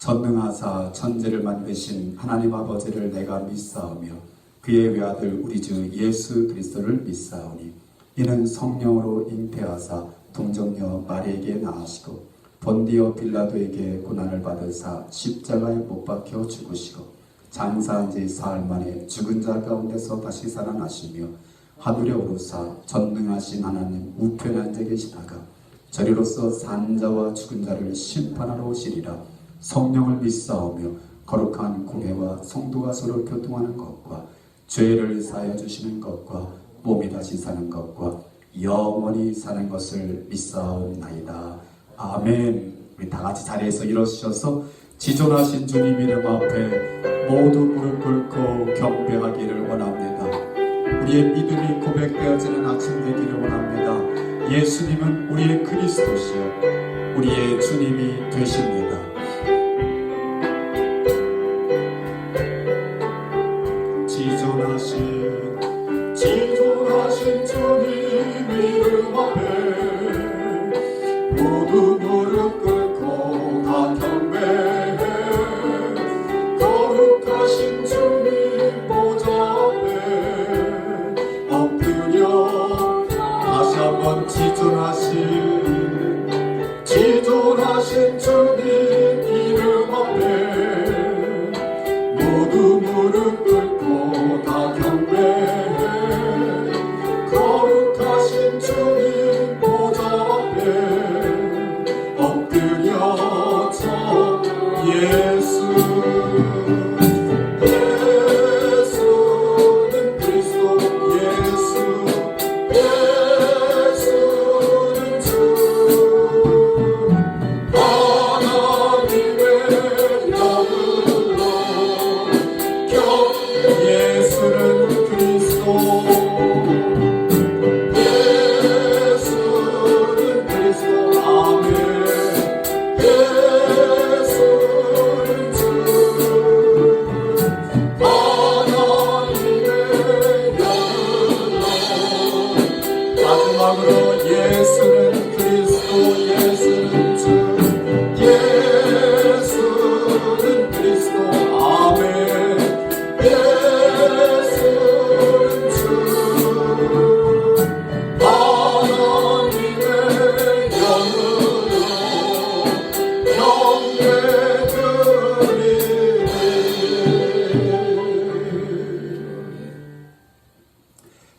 전능하사 천지를 만드신 하나님 아버지를 내가 믿사오며 그의 외아들 우리 주 예수 그리스도를 믿사오니 이는 성령으로 잉태하사 동정녀 마리에게 낳으시고 본디오 빌라도에게 고난을 받으사 십자가에 못 박혀 죽으시고 장사한 지 사흘 만에 죽은 자 가운데서 다시 살아나시며 하늘에 오르사 전능하신 하나님 우편에 앉아 계시다가 저리로서 산 자와 죽은 자를 심판하러 오시리라. 성령을 믿사오며 거룩한 공회와 성도가 서로 교통하는 것과 죄를 사하여 주시는 것과 몸이 다시 사는 것과 영원히 사는 것을 믿사옵나이다. 아멘. 우리 다 같이 자리에서 일어서셔서 지존하신 주님 이름 앞에 모두 무릎 꿇고 경배하기를 원합니다. 우리의 믿음이 고백되어지는 아침 되기를 원합니다. 예수님은 우리의 그리스도시요 우리의 주님이 되십니다. 지존하신 주님 이름 앞에 모두 무릎 꿇고 다 경배해. 거룩하신 주님 보좌 앞에 엎드려 다시 한번 지존하신 주님 이름 앞에 모두 무릎 꿇고 다 경배해. 거룩하신 주님 보좌 앞에 엎드려져 예수는 그리스도 예수는 주 하나님의 영으로 예수는 그리스도 아멘. 예수는 주 하나님의 영으로 마지막으로 예수는 그리스도 예수는 주 예수는 그리스도 아멘. 예수는 주 하나님의 영으로 경배드리리.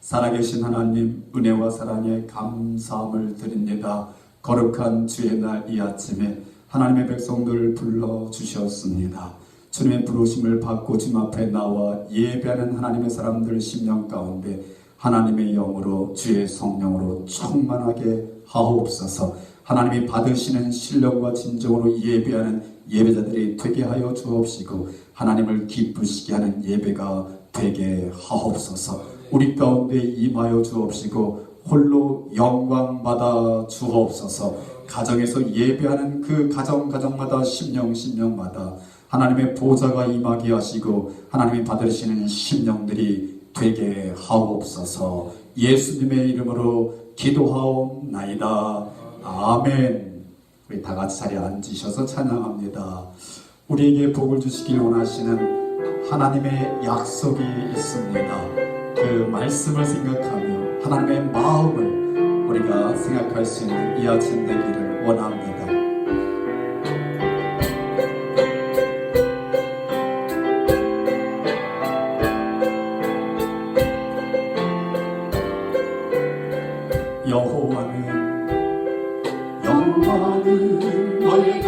살아계신 하나님 은혜와 사랑에 감사함을 드립니다. 거룩한 주의 날 이 아침에 하나님의 백성들을 불러주셨습니다. 주님의 부르심을 받고 주님 앞에 나와 예배하는 하나님의 사람들 심령 가운데 하나님의 영으로 주의 성령으로 충만하게 하옵소서. 하나님이 받으시는 신령과 진정으로 예배하는 예배자들이 되게 하여 주옵시고 하나님을 기쁘시게 하는 예배가 되게 하옵소서. 우리 가운데 임하여 주옵시고 홀로 영광받아 주옵소서. 가정에서 예배하는 그 가정마다 심령마다 하나님의 보좌가 임하게 하시고 하나님이 받으시는 심령들이 되게 하옵소서. 예수님의 이름으로 기도하옵나이다. 아멘. 우리 다 같이 자리에 앉으셔서 찬양합니다. 우리에게 복을 주시길 원하시는 하나님의 약속이 있습니다. 그 말씀을 생각하며 하나님의 마음을 우리가 생각할 수 있는 이 아침 되기를 원합니다. 여호와는 너에게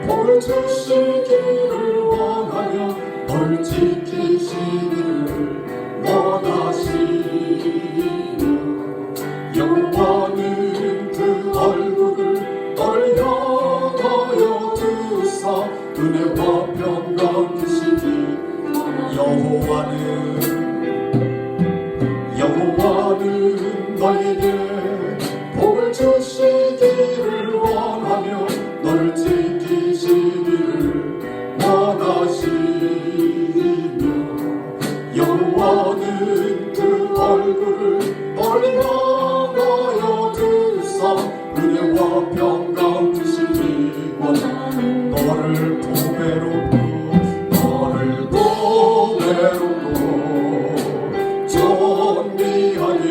복을 주시기를 원하며 널 지키시기를 원하시며 여호와는 그 얼굴을 널 향하여 두사 은혜와 평강 주시니 여호와는 너에게 복을 주시기를 원하며 널 지키시기를 원하시며 여호와는 그 얼굴을 널 향하여 두사 은혜와 평강 주시기 원하는 너를 너를 보배롭고 너를 보배롭고 존귀하게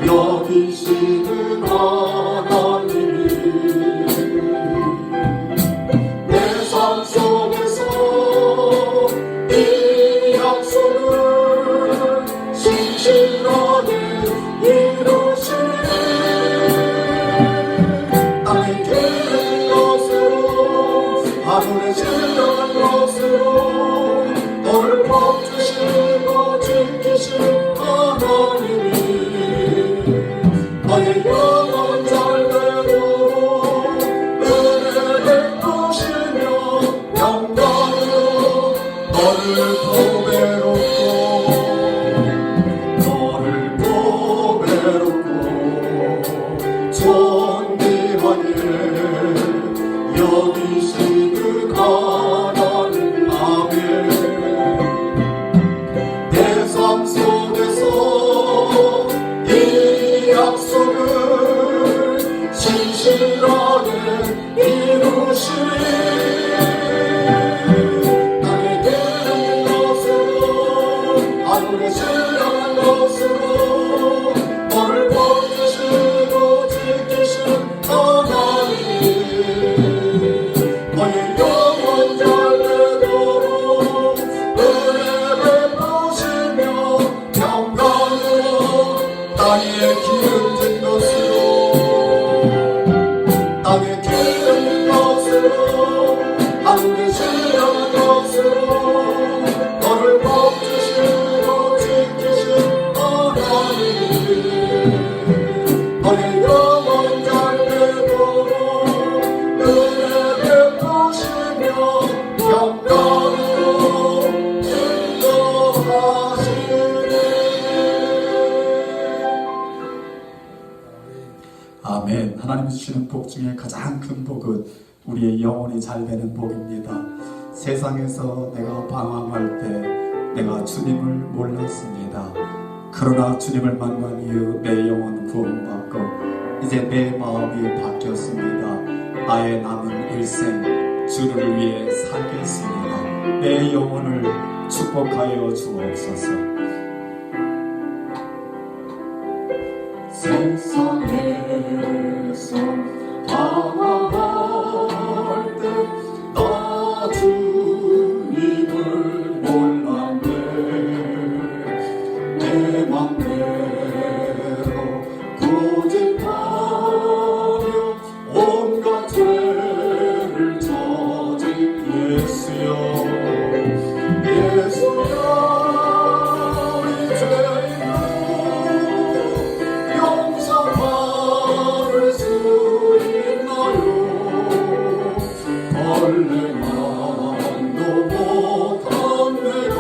여기시는 하나님이 내 삶 속에서 이 약속을 신실하게 이루시네. 땅에 기른 것으로 하늘에 지은 것으로 너를 복주시고 지키시는 하나님이 너의 영원 잘 되도록 은혜를 베푸시며 영광으로 너를 보배롭고 너를 보배롭고 존귀하게 여기시는 하나님. 아멘. 내 삶 속에서 이 약속을 신실하게 이루시리. 땅에 기른 것으로 하늘에 지은 것으로 너를 복주시고 지키시는 하나님. 너의 영원 잘 되도록 은혜 베푸시며 영광으로 땅에 기름진 것으로 땅에 기름 것으로 하늘에 지은 것으로 너를 복주시고 지키신 하나님. 너의 영원 잘 되도록 은혜 베푸시며 영광으로 인도하시네. 아멘. 하나님 주시는 복 중에 가장 큰 복은 우리의 영혼이 잘 되는 복입니다. 세상에서 내가 방황할 때 내가 주님을 몰랐습니다. 그러나 주님을 만난 이후 내 영혼 구원받고 이제 내 마음이 바뀌었습니다. 나의 남은 일생 주를 위해 살겠습니다. 내 영혼을 축복하여 주옵소서. 세상에서 방황할 때 나 주님을 몰랐네. 내 맘대로 고집하며 온갖 죄를 저진 예수여 예수여 이제는 용서받을 수 있나요? 벌레만도 못한 내가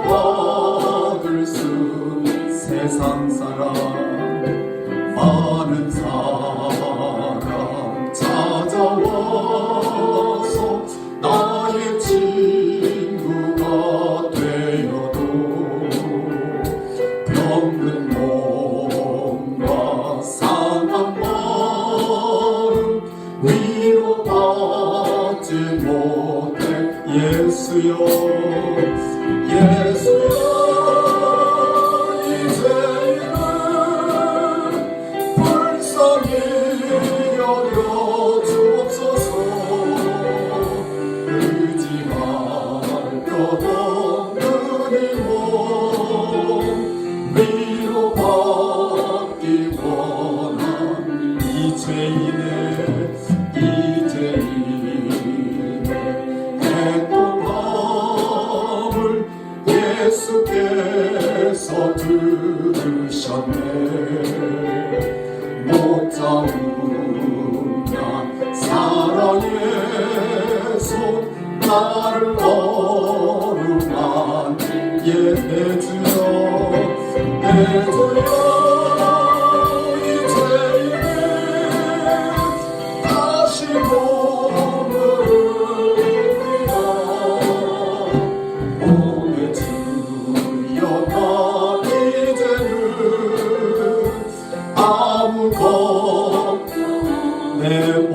용서받을 수 세상 사람 많은 사람 찾아와서 나의 친구가 되어도 병든 몸과 상한 마음 위로받지 못해 예수여 예수여 이제는 불쌍히 여겨주옵소서. 의지할 것 없는 이 몸 위로받기 원한 이 죄인의 했던 마음을 예수께서 들으셨네. 못 잡으면 사랑의 손 나를 어루만 내 주여 내 주여 이제는 다시 몸을 입니다. 몸의 주여가 이제는 아무 걱정 내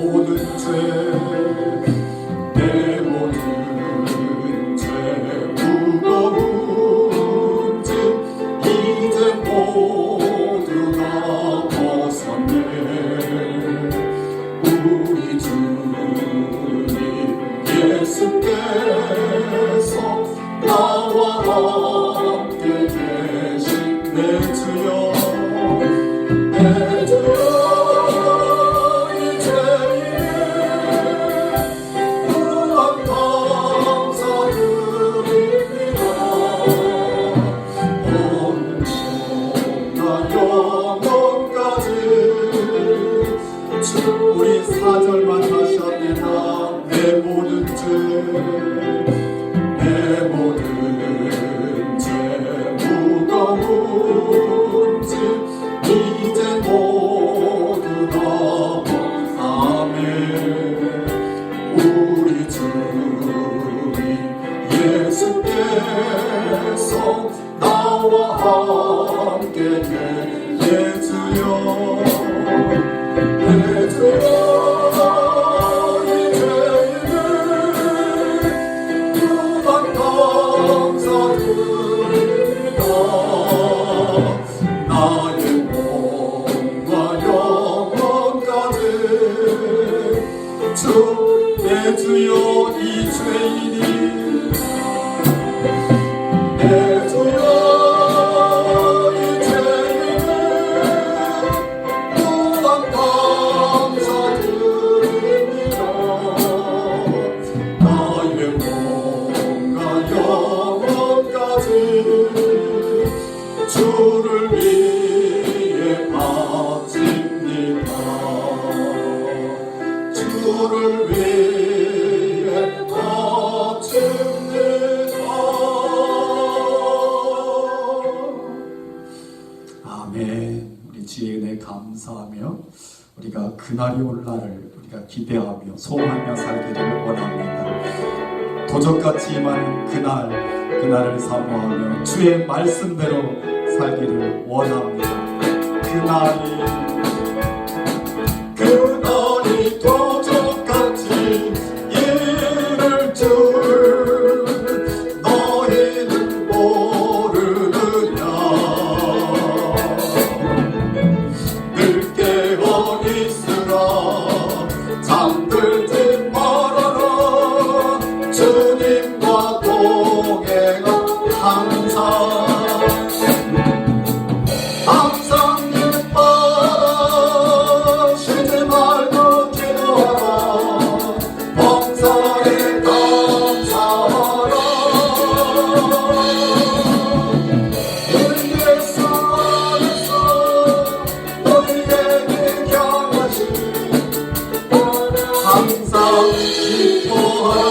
모든 죄 무거운 짐 이제 모두 다 벗었네. 우리 주님 예수께서 나와 함께 계신 내 주여 내 주여 우리 4절만 다시 합니다. 내 모든 죄 무거운 짐 이제 모두 다 아멘. 우리 주님 예수께서 나와 함께 예주여 예주여 이 죄인을 그만 감사드립니다. 나의 몸과 영혼까지 주 예주여 이 죄인이 예주여 주를 위해 바칩니다. 주를 위해 바칩니다. 아멘. 우리 주의 은혜 감사하며 우리가 그날이 올 날을 우리가 기대하며 소망하며 살기를 원합니다. 도적같이 임하는 그날을 사모하며 주의 말씀대로 살기를 원합니다. 그날이 도적같이 이를 줄 너희는 모르느냐. 늘 깨어 있으라 잠들지 말아라. 주님과 동행하 항상 기뻐라. 쉬지 말고 기도하라. 범사에 감사하라. 우리 예수 안에서 너희에게 향하신 항상 기뻐하라.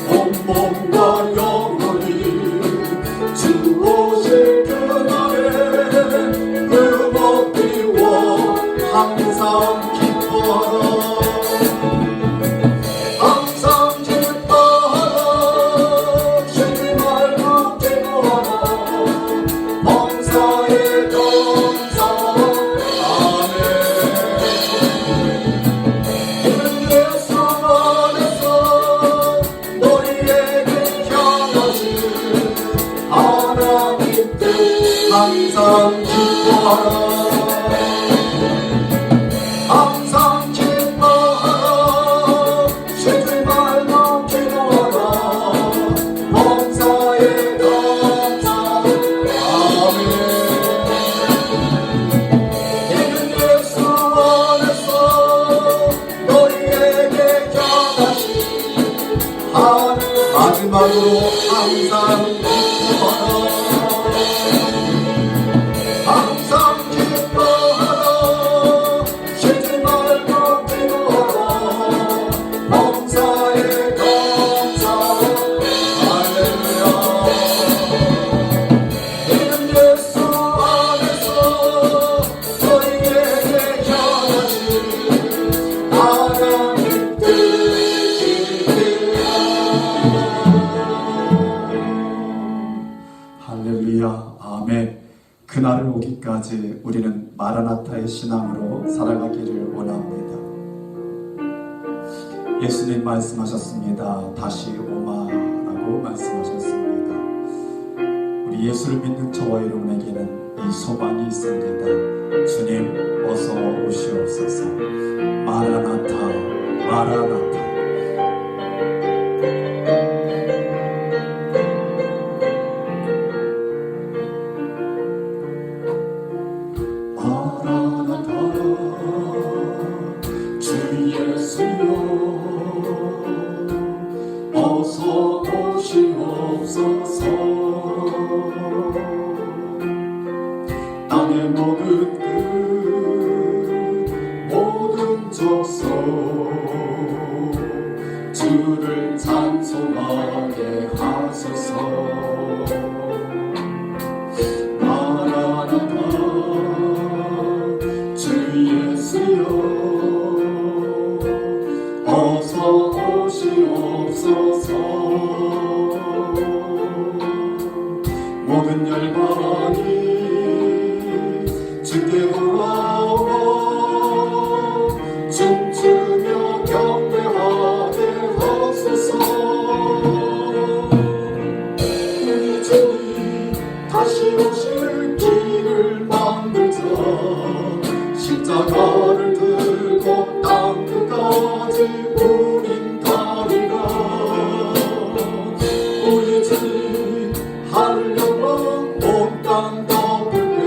온몸과 영혼이 주 오실 그날에 그 먹기워 항상 기뻐하라. 항상 기뻐하라. 쉬지 말고 기도하라. 범사에 감사하라. 아멘. 이는 예수 안에서 너희에게 향하신 하나님 뜻 항상 기뻐하라. 항상 기뻐하라. 쉬지 말고 기도하라. 범사에 감사하라. 아멘. 이는 예수 안에서 너희에게 향하신 마지막으로 항상 기뻐하라 항상 기뻐하라 쉬지 말고 기도하라 범사에 감사하라 할렐루야 이는 예수 안에서 너희에게 향하신 하나님 뜻이니라 할렐루야 아멘. 그날을 오기까지 우리는 마라나타의 신앙으로 살아가기를 원합니다. 예수님 말씀하셨습니다. 다시 오마라고 말씀하셨습니다. 우리 예수를 믿는 저와 여러분에게는 이 소망이 있습니다. 주님 어서 오시옵소서. 마라나타 마라나타. 어서 오시옵소서. 땅의 모든 끝 모든 족속 주를 찬송하게 하소서. 마라나타 주 예수여 어서 오시옵소서. 모든 열방이 주께 돌아오고 춤추며 경배하게 하소서. 우리 주님 다시 오실 길을 만들자. 십자가를 들고 땅 끝까지 우린 가리라. 우리 주님 하늘 영광 온 땅 덮을 때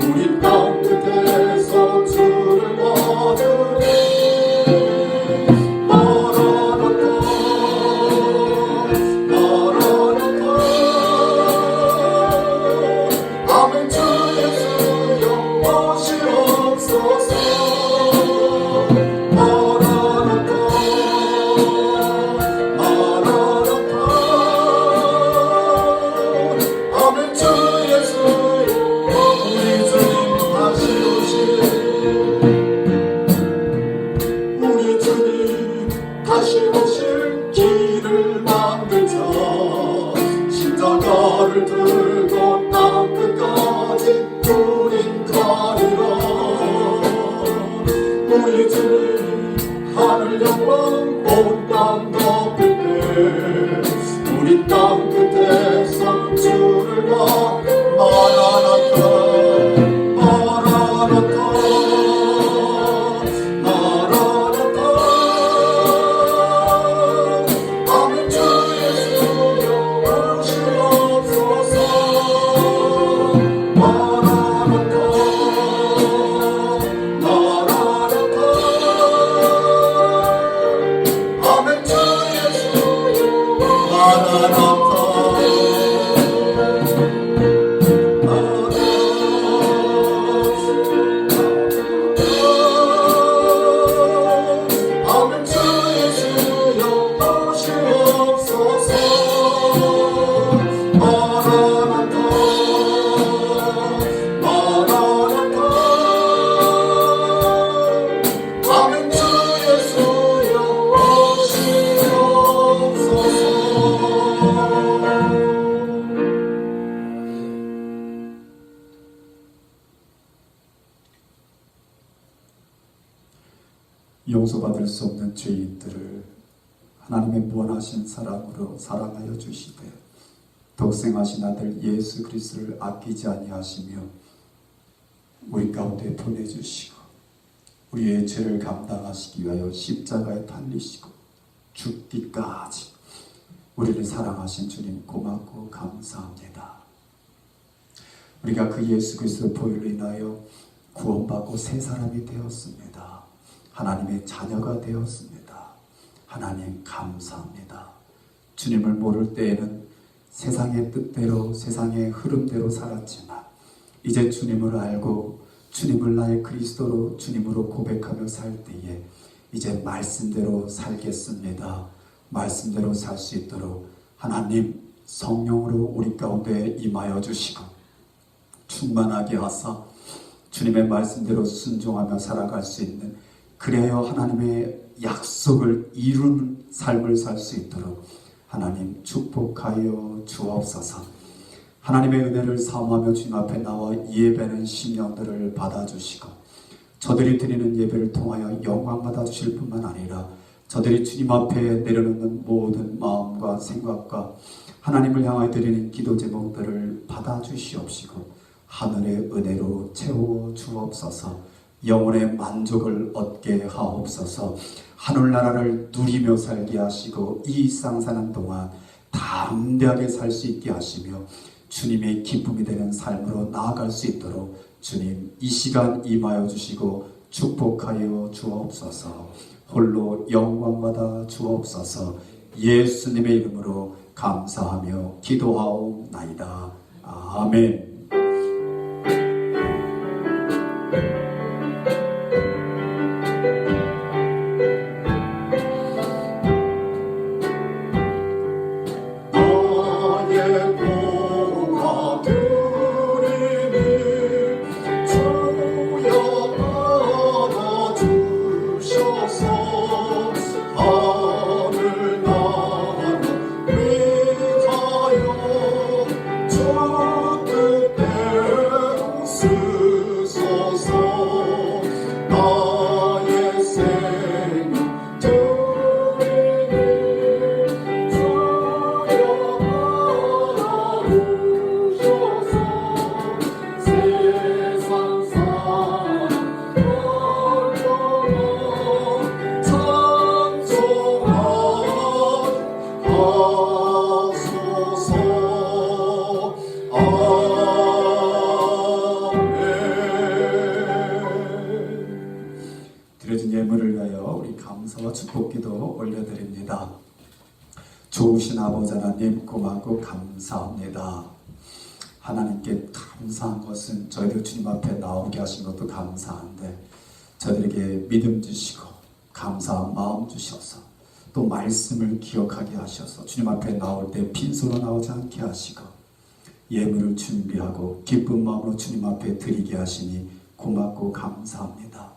우리 땅 끝에서 주를 받으리. 마라나타 마라나타 아멘. 주 예수여 오시옵소서. 마라나타 마라나타 아멘. 주 예수여 우리 주님 다시 오실 우리 주님 다시 오실 길을 만들자. 십자가를 들고 땅 끝까지 우린 가리라. 우리 주님 하늘 영광 온 땅 덮을 때 우리 땅 끝에서 주를 봐. 마라나타 마라나타 마라나타 아멘. 주 예수여 오시옵소서. 마라나타 마라나타 아멘. 주 예수여 마라나타 아멘. 주 예수여 오시옵소서. 마라나타 마라나타 아멘. 주 예수여 오시옵소서. 용서받을 수 없는 죄인들을 하나님의 무한하신 사랑으로 사랑하여 주시되 독생하신 아들 예수 그리스도를 아끼지 아니하시며 우리 가운데 보내주시고 우리의 죄를 감당하시기 위하여 십자가에 달리시고 죽기까지 우리를 사랑하신 주님 고맙고 감사합니다. 우리가 그 예수 그리스도 보혈로 인하여 구원받고 새 사람이 되었습니다. 하나님의 자녀가 되었습니다. 하나님 감사합니다. 주님을 모를 때에는 세상의 뜻대로 세상의 흐름대로 살았지만 이제 주님을 알고 주님을 나의 그리스도로 주님으로 고백하며 살 때에 이제 말씀대로 살겠습니다. 말씀대로 살 수 있도록 하나님 성령으로 우리 가운데 임하여 주시고 충만하게 하사 주님의 말씀대로 순종하며 살아갈 수 있는, 그래야 하나님의 약속을 이루는 삶을 살 수 있도록 하나님 축복하여 주옵소서. 하나님의 은혜를 사모하며 주님 앞에 나와 예배는 심령들을 받아주시고 저들이 드리는 예배를 통하여 영광 받아주실 뿐만 아니라 저들이 주님 앞에 내려놓는 모든 마음과 생각과 하나님을 향하여 드리는 기도 제목들을 받아주시옵시고 하늘의 은혜로 채워 주옵소서. 영혼의 만족을 얻게 하옵소서. 하늘나라를 누리며 살게 하시고 이 쌍 사는 동안 담대하게 살 수 있게 하시며 주님의 기쁨이 되는 삶으로 나아갈 수 있도록 주님 이 시간 임하여 주시고 축복하여 주옵소서. 홀로 영광받아 주옵소서. 예수님의 이름으로 감사하며 기도하옵나이다. 아멘. 드려진 예물을 위하여 우리 감사와 축복기도 올려드립니다. 좋으신 아버지 하나님 고맙고 감사합니다. 하나님께 감사한 것은 저희들 주님 앞에 나오게 하신 것도 감사한데 저희들에게 믿음 주시고 감사한 마음 주셔서 또 말씀을 기억하게 하셔서 주님 앞에 나올 때 빈손으로 나오지 않게 하시고 예물을 준비하고 기쁜 마음으로 주님 앞에 드리게 하시니 고맙고 감사합니다.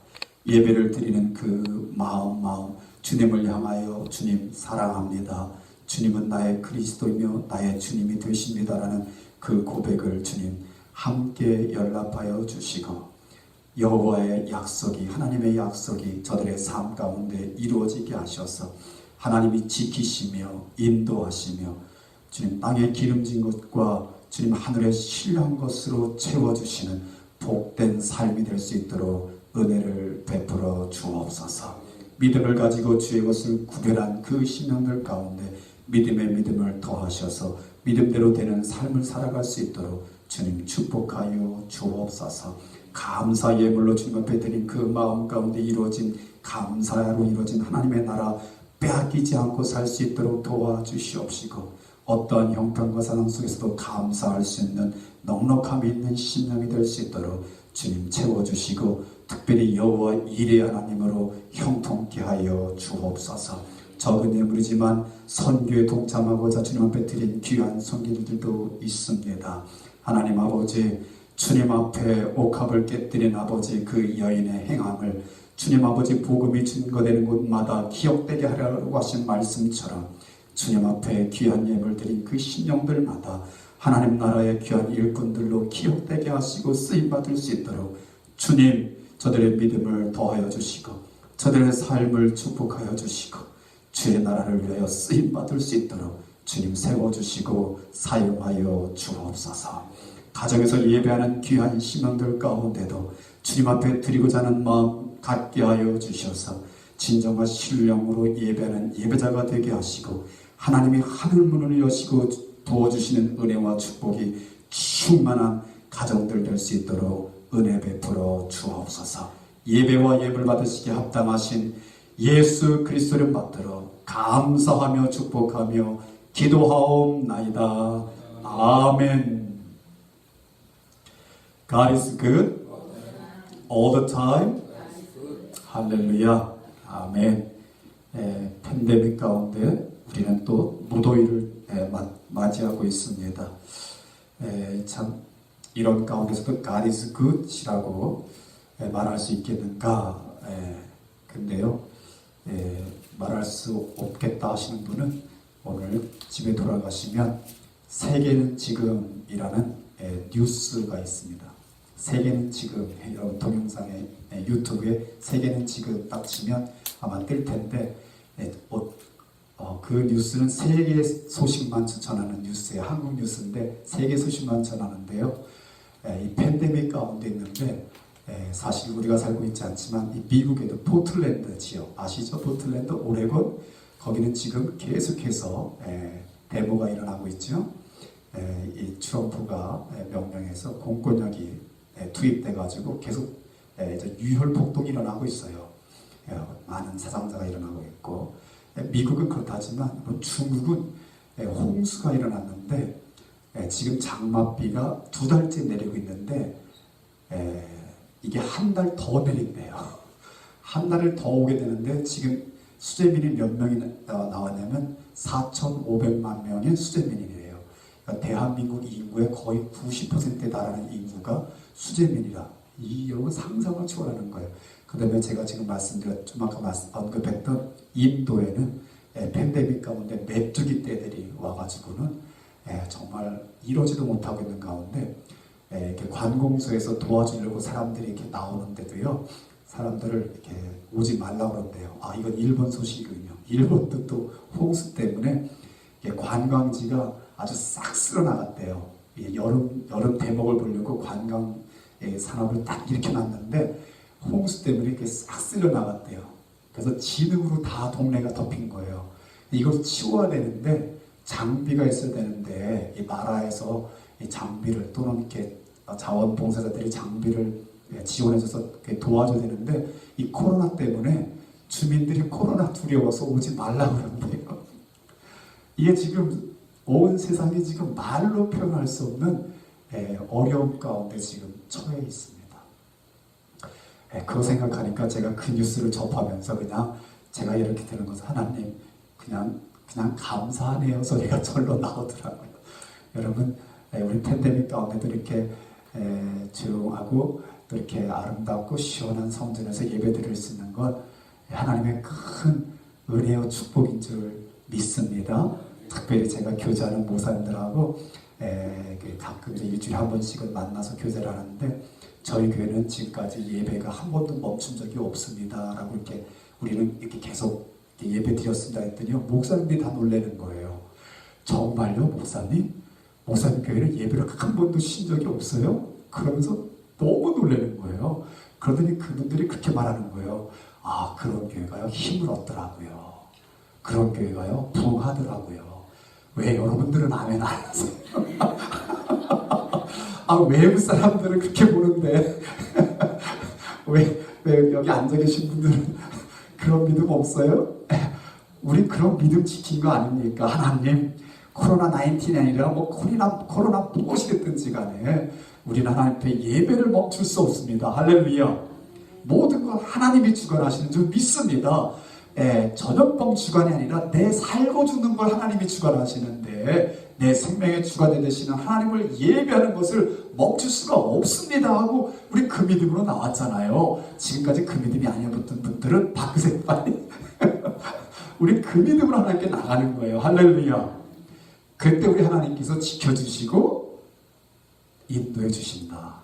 예배를 드리는 그 마음 주님을 향하여 주님 사랑합니다. 주님은 나의 그리스도이며 나의 주님이 되십니다라는 그 고백을 주님 함께 연락하여 주시고 여호와의 약속이 하나님의 약속이 저들의 삶 가운데 이루어지게 하셔서 하나님이 지키시며 인도하시며 주님 땅에 기름진 것과 주님 하늘에 신령한 것으로 채워주시는 복된 삶이 될 수 있도록 은혜를 베풀어 주옵소서. 믿음을 가지고 주의 것을 구별한 그 신령들 가운데 믿음의 믿음을 더하셔서 믿음대로 되는 삶을 살아갈 수 있도록 주님 축복하여 주옵소서. 감사 예물로 주님 앞에 드린 그 마음 가운데 이루어진 감사로 이루어진 하나님의 나라 빼앗기지 않고 살 수 있도록 도와주시옵시고 어떠한 형편과 상황 속에서도 감사할 수 있는 넉넉함이 있는 심령이 될 수 있도록 주님 채워주시고 특별히 여호와 이레 하나님으로 형통케 하여 주옵소서. 적은 예물이지만 선교에 동참하고자 주님 앞에 드린 귀한 성길들도 있습니다. 하나님 아버지 주님 앞에 옥합을 깨뜨린 아버지 그 여인의 행함을 주님 아버지 복음이 증거되는 곳마다 기억되게 하려고 하신 말씀처럼 주님 앞에 귀한 예물 드린 그 신령들마다 하나님 나라의 귀한 일꾼들로 기억되게 하시고 쓰임받을 수 있도록 주님 저들의 믿음을 더하여 주시고 저들의 삶을 축복하여 주시고 주의 나라를 위하여 쓰임받을 수 있도록 주님 세워주시고 사용하여 주옵소서. 가정에서 예배하는 귀한 신앙들 가운데도 주님 앞에 드리고자 하는 마음 갖게 하여 주셔서 진정한 신령으로 예배하는 예배자가 되게 하시고 하나님이 하늘문을 여시고 부어주시는 은혜와 축복이 충만한 가정들 될 수 있도록 은혜 베풀어 주옵소서. 예배와 예물 받으시기에 합당하신 예수 그리스도를 받들어 감사하며 축복하며 기도하옵나이다. 아멘. God is good all the time. 할렐루야. 아멘. 팬데믹 가운데 우리는 또 무더위를 맞이하고 있습니다. 참 이런 가운데서도 God is good이라고 말할 수 있겠는가? 근데요, 말할 수 없겠다 하시는 분은 오늘 집에 돌아가시면 세계는 지금이라는 뉴스가 있습니다. 세계는 지금, 여러분 동영상에 유튜브에 세계는 지금 딱 치면 아마 뜰 텐데 그 뉴스는 세계 소식만 전하는 뉴스예요. 한국 뉴스인데 세계 소식만 전하는데요. 이 팬데믹 가운데 있는데 사실 우리가 살고 있지 않지만 이 미국에도 포틀랜드 지역 아시죠? 포틀랜드, 오레곤 거기는 지금 계속해서 데모가 일어나고 있죠. 이 트럼프가 명령해서 공권력이 투입돼가지고 계속 이제 유혈 폭동이 일어나고 있어요. 많은 사상자가 일어나고 있고 미국은 그렇다지만 중국은 홍수가 일어났는데 지금 장맛비가 2달째 내리고 있는데 이게 한 달 더 내린대요. 한 달을 더 오게 되는데 지금 수재민이 몇 명이 나왔냐면 4,500만 명의 수재민이래요. 그러니까 대한민국 인구의 거의 90%에 달하는 인구가 수재민이라. 이 여러분 상상을 초월하는 거예요. 그 다음에 제가 지금 좀 아까 언급했던 인도에는 팬데믹 가운데 메뚜기 떼들이 와가지고는 정말 이러지도 못하고 있는 가운데 이렇게 관공서에서 도와주려고 사람들이 이렇게 나오는데도요, 사람들을 이렇게 오지 말라고 그런대요. 아, 이건 일본 소식이군요. 일본도 또 홍수 때문에 관광지가 아주 싹 쓸어 나갔대요. 여름 대목을 보려고 관광 산업을 딱 일으켜놨는데 홍수 때문에 이렇게 싹 쓸어 나갔대요. 그래서 진흙으로 다 동네가 덮인 거예요. 이걸 치워야 되는데 장비가 있어야 되는데 이 나라에서 이 장비를 또는 이렇게 자원봉사자들이 장비를 지원해줘서 도와줘야 되는데 이 코로나 때문에 주민들이 코로나 두려워서 오지 말라고 그러는데요. 이게 지금 온 세상이 지금 말로 표현할 수 없는 어려움 가운데 지금 처해 있습니다. 그거 생각하니까 제가 그 뉴스를 접하면서 그냥 제가 이렇게 되는 것은 하나님 그냥 감사하네요 소리가 절로 나오더라고요. 여러분 우리 팬데믹 가운데도 이렇게 조용하고 또 이렇게 아름답고 시원한 성전에서 예배드릴 수 있는 건 하나님의 큰 은혜와 축복인 줄 믿습니다. 특별히 제가 교제하는 모사님들하고 가끔 일주일에 한 번씩은 만나서 교제를 하는데 저희 교회는 지금까지 예배가 한 번도 멈춘 적이 없습니다 라고 이렇게 우리는 이렇게 계속 예배 드렸습니다 했더니요, 목사님들이 다 놀라는 거예요. 정말요 목사님? 목사님 교회는 예배를 한 번도 쉰 적이 없어요? 그러면서 너무 놀라는 거예요. 그러더니 그분들이 그렇게 말하는 거예요. 아, 그런 교회가요 힘을 얻더라고요. 그런 교회가요 부흥하더라고요. 왜 여러분들은 아멘 안 하세요? 아, 외국 사람들은 그렇게 보는데 왜 여기 앉아 계신 분들은 그런 믿음 없어요? 우리 그런 믿음 지킨 거 아닙니까? 하나님 코로나19이 아니라 코로나 무엇이 됐든지 간에 우리는 하나님 앞에 예배를 멈출 수 없습니다. 할렐루야. 모든 걸 하나님이 주관하시는 줄 믿습니다. 전염병 주관이 아니라 내 살고 죽는 걸 하나님이 주관하시는데 내 생명의 주관이 되시는 하나님을 예배하는 것을 멈출 수가 없습니다 하고 우리 그 믿음으로 나왔잖아요. 지금까지 그 믿음이 아니었던 분들은 바꾸세요 빨리. 우리 그 믿음으로 하나님께 나가는 거예요. 할렐루야. 그때 우리 하나님께서 지켜주시고 인도해 주신다.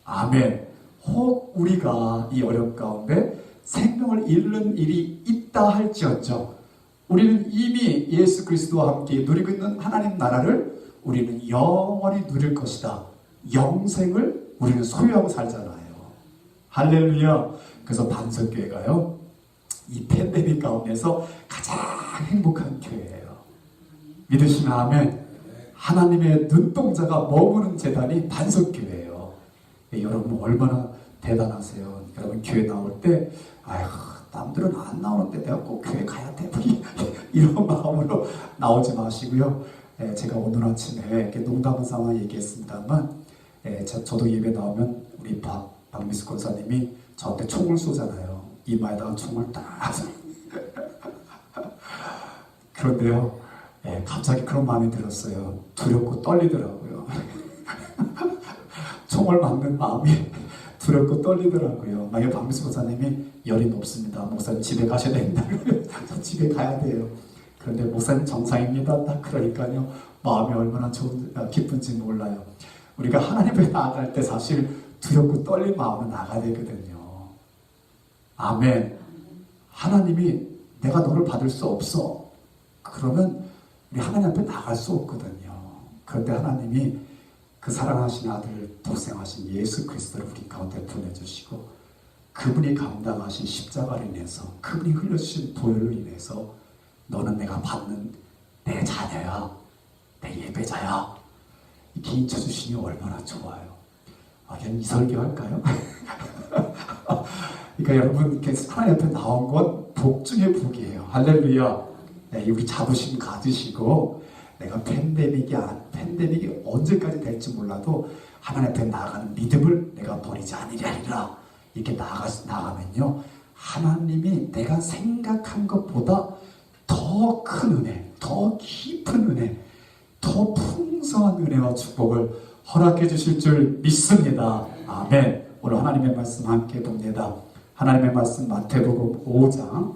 아멘. 혹 우리가 이 어려움 가운데 생명을 잃는 일이 있다 할지언정 우리는 이미 예수 그리스도와 함께 누리고 있는 하나님 나라를 우리는 영원히 누릴 것이다. 영생을 우리는 소유하고 살잖아요. 할렐루야. 그래서 반석교회가요 이 팬데믹 가운데서 가장 행복한 교회예요. 믿으시면 아멘. 하나님의 눈동자가 머무는 재단이 반석교회예요. 여러분 얼마나 대단하세요. 여러분 교회 나올 때 아휴 남들은 안 나오는데 내가 꼭 교회 가야 돼. 이런 마음으로 나오지 마시고요. 제가 오늘 아침에 이렇게 농담 삼아 얘기했습니다만, 저도 예배 나오면 우리 박미숙 권사님이 저한테 총을 쏘잖아요. 이마에다가 총을 딱. 그런데요, 갑자기 그런 마음이 들었어요. 두렵고 떨리더라고요. 총을 맞는 마음이 두렵고 떨리더라고요. 만약에 박미숙 권사님이 열이 높습니다. 목사님 집에 가셔야 됩니다. 저 집에 가야 돼요. 그런데 목사님 정상입니다. 딱 그러니까요. 마음이 얼마나 기쁜지 몰라요. 우리가 하나님께 나아갈 때 사실 두렵고 떨린 마음으로 나가야 되거든요. 아멘. 하나님이 내가 너를 받을 수 없어. 그러면 우리 하나님 앞에 나갈 수 없거든요. 그런데 하나님이 그 사랑하신 아들 독생하신 예수 그리스도를 우리 가운데 보내주시고 그분이 감당하신 십자가를 인해서 그분이 흘려주신 보혈로 인해서 너는 내가 받는 내 자녀야, 내 예배자야, 이렇게 인쳐주시니 얼마나 좋아요. 그냥 이 설교 할까요? 그러니까 여러분 이렇게 하나님 앞에 나온 건 복 중에 복이에요. 할렐루야. 우리 자부심 가지시고 내가 팬데믹이 언제까지 될지 몰라도 하나님 앞에 나아가는 믿음을 내가 버리지 아니리라. 이렇게 나가면요, 하나님이 내가 생각한 것보다 더 큰 은혜, 더 깊은 은혜, 더 풍성한 은혜와 축복을 허락해 주실 줄 믿습니다. 아멘. 오늘 하나님의 말씀 함께 봅니다. 하나님의 말씀 마태복음 5장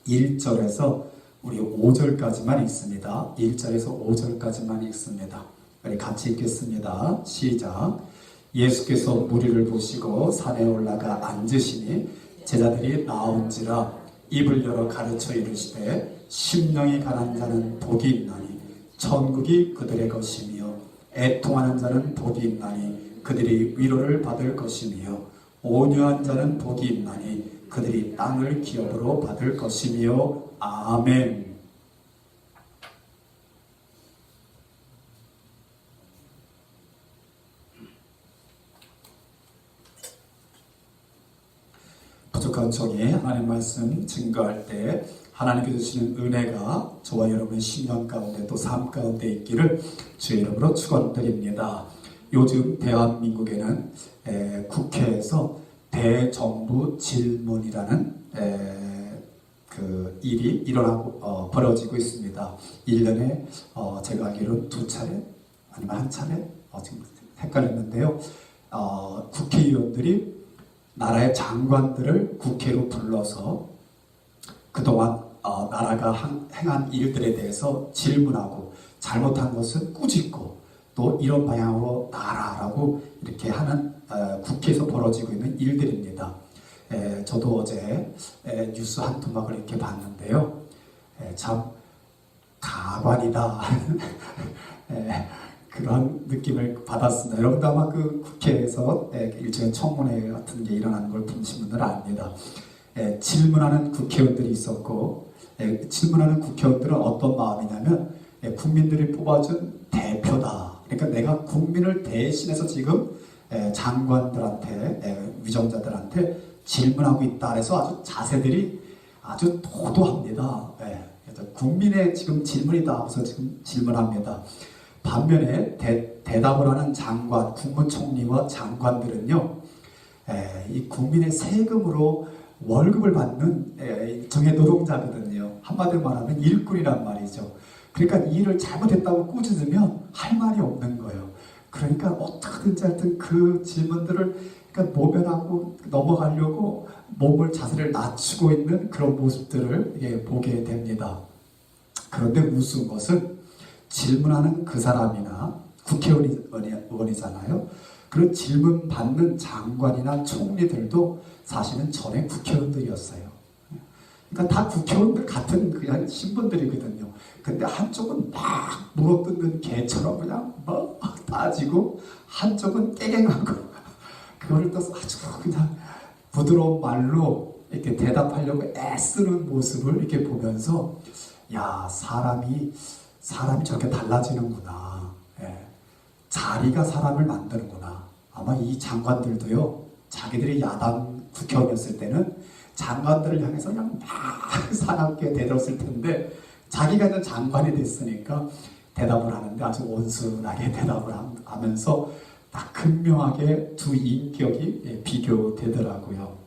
1절에서 우리 5절까지만 읽습니다. 1절에서 5절까지만 읽습니다. 우리 같이 읽겠습니다. 시작. 예수께서 무리를 보시고 산에 올라가 앉으시니 제자들이 나온지라 입을 열어 가르쳐 이르시되 심령이 가난한 자는 복이 있나니 천국이 그들의 것이며 애통하는 자는 복이 있나니 그들이 위로를 받을 것이며 온유한 자는 복이 있나니 그들이 땅을 기업으로 받을 것이며 아멘. 부족한 종이 하나님 말씀 증거할 때 하나님께 주시는 은혜가 저와 여러분의 신앙 가운데 또 삶 가운데 있기를 주의 이름으로 축원드립니다. 요즘 대한민국에는 국회에서 대정부 질문이라는 그 일이 일어나고 벌어지고 있습니다. 1년에 제가 알기로는 2차례 아니면 1차례 지금 헷갈렸는데요. 국회의원들이 나라의 장관들을 국회로 불러서 그동안 나라가 행한 일들에 대해서 질문하고 잘못한 것은 꾸짖고 또 이런 방향으로 나아라라고 이렇게 하는 국회에서 벌어지고 있는 일들입니다. 저도 어제 뉴스 한 토막을 이렇게 봤는데요. 참 가관이다. 그런 느낌을 받았습니다. 여러분도 아마 그 국회에서 일종의 청문회 같은 게 일어나는 걸 보신 분들은 압니다. 질문하는 국회의원들이 있었고, 질문하는 국회의원들은 어떤 마음이냐면 국민들이 뽑아준 대표다. 그러니까 내가 국민을 대신해서 지금 장관들한테, 위정자들한테 질문하고 있다. 그래서 아주 자세들이 아주 도도합니다. 국민의 지금 질문이다 하면서 지금 질문합니다. 반면에 대답을 하는 장관, 국무총리와 장관들은요, 이 국민의 세금으로 월급을 받는 일종의 노동자거든요. 한마디로 말하면 일꾼이란 말이죠. 그러니까 이 일을 잘못했다고 꾸짖으면 할 말이 없는 거예요. 그러니까 어떻게든지 하여튼 그 질문들을 그러니까 모면하고 넘어가려고 몸을 자세를 낮추고 있는 그런 모습들을 보게 됩니다. 그런데 우스운 것은 질문하는 그 사람이나 국회의원이잖아요. 그런 질문 받는 장관이나 총리들도 사실은 전에 국회의원들이었어요. 그러니까 다 국회의원들 같은 그냥 신분들이거든요. 근데 한쪽은 막 물어뜯는 개처럼 그냥 막 따지고 한쪽은 깨갱하고 그거를 또 아주 그냥 부드러운 말로 이렇게 대답하려고 애쓰는 모습을 이렇게 보면서 야, 사람이 저렇게 달라지는구나. 자리가 사람을 만드는구나. 아마 이 장관들도요, 자기들이 야당 국회의원이었을 때는 장관들을 향해서 그냥 막 사납게 대들었을 텐데 자기가 이제 장관이 됐으니까 대답을 하는데 아주 온순하게 대답을 하면서 딱 극명하게 두 인격이 비교되더라고요.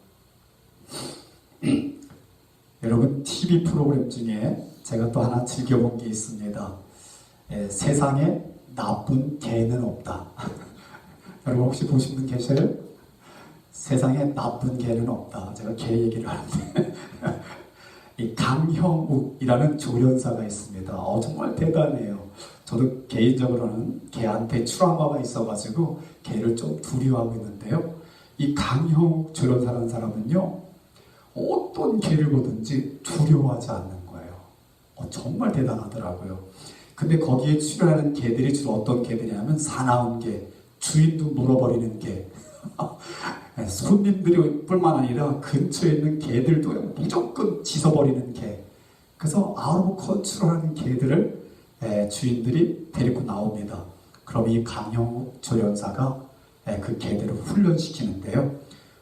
여러분, TV 프로그램 중에 제가 또 하나 즐겨본 게 있습니다. 세상에 나쁜 개는 없다. 여러분 혹시 보신 분 계셔요? 세상에 나쁜 개는 없다. 제가 개 얘기를 하는데 이 강형욱이라는 조련사가 있습니다. 정말 대단해요. 저도 개인적으로는 개한테 트라우마가 있어가지고 개를 좀 두려워하고 있는데요. 이 강형욱 조련사라는 사람은요, 어떤 개를 보든지 두려워하지 않는 거예요. 정말 대단하더라고요. 근데 거기에 출연하는 개들이 주로 어떤 개들이냐면 사나운 개, 주인도 물어버리는 개, 손님들이 뿐만 아니라 근처에 있는 개들도 무조건 짖어버리는 개. 그래서 아웃 오브 컨트롤하는 개들을 주인들이 데리고 나옵니다. 그럼 이 강형욱 조련사가 그 개들을 훈련시키는데요.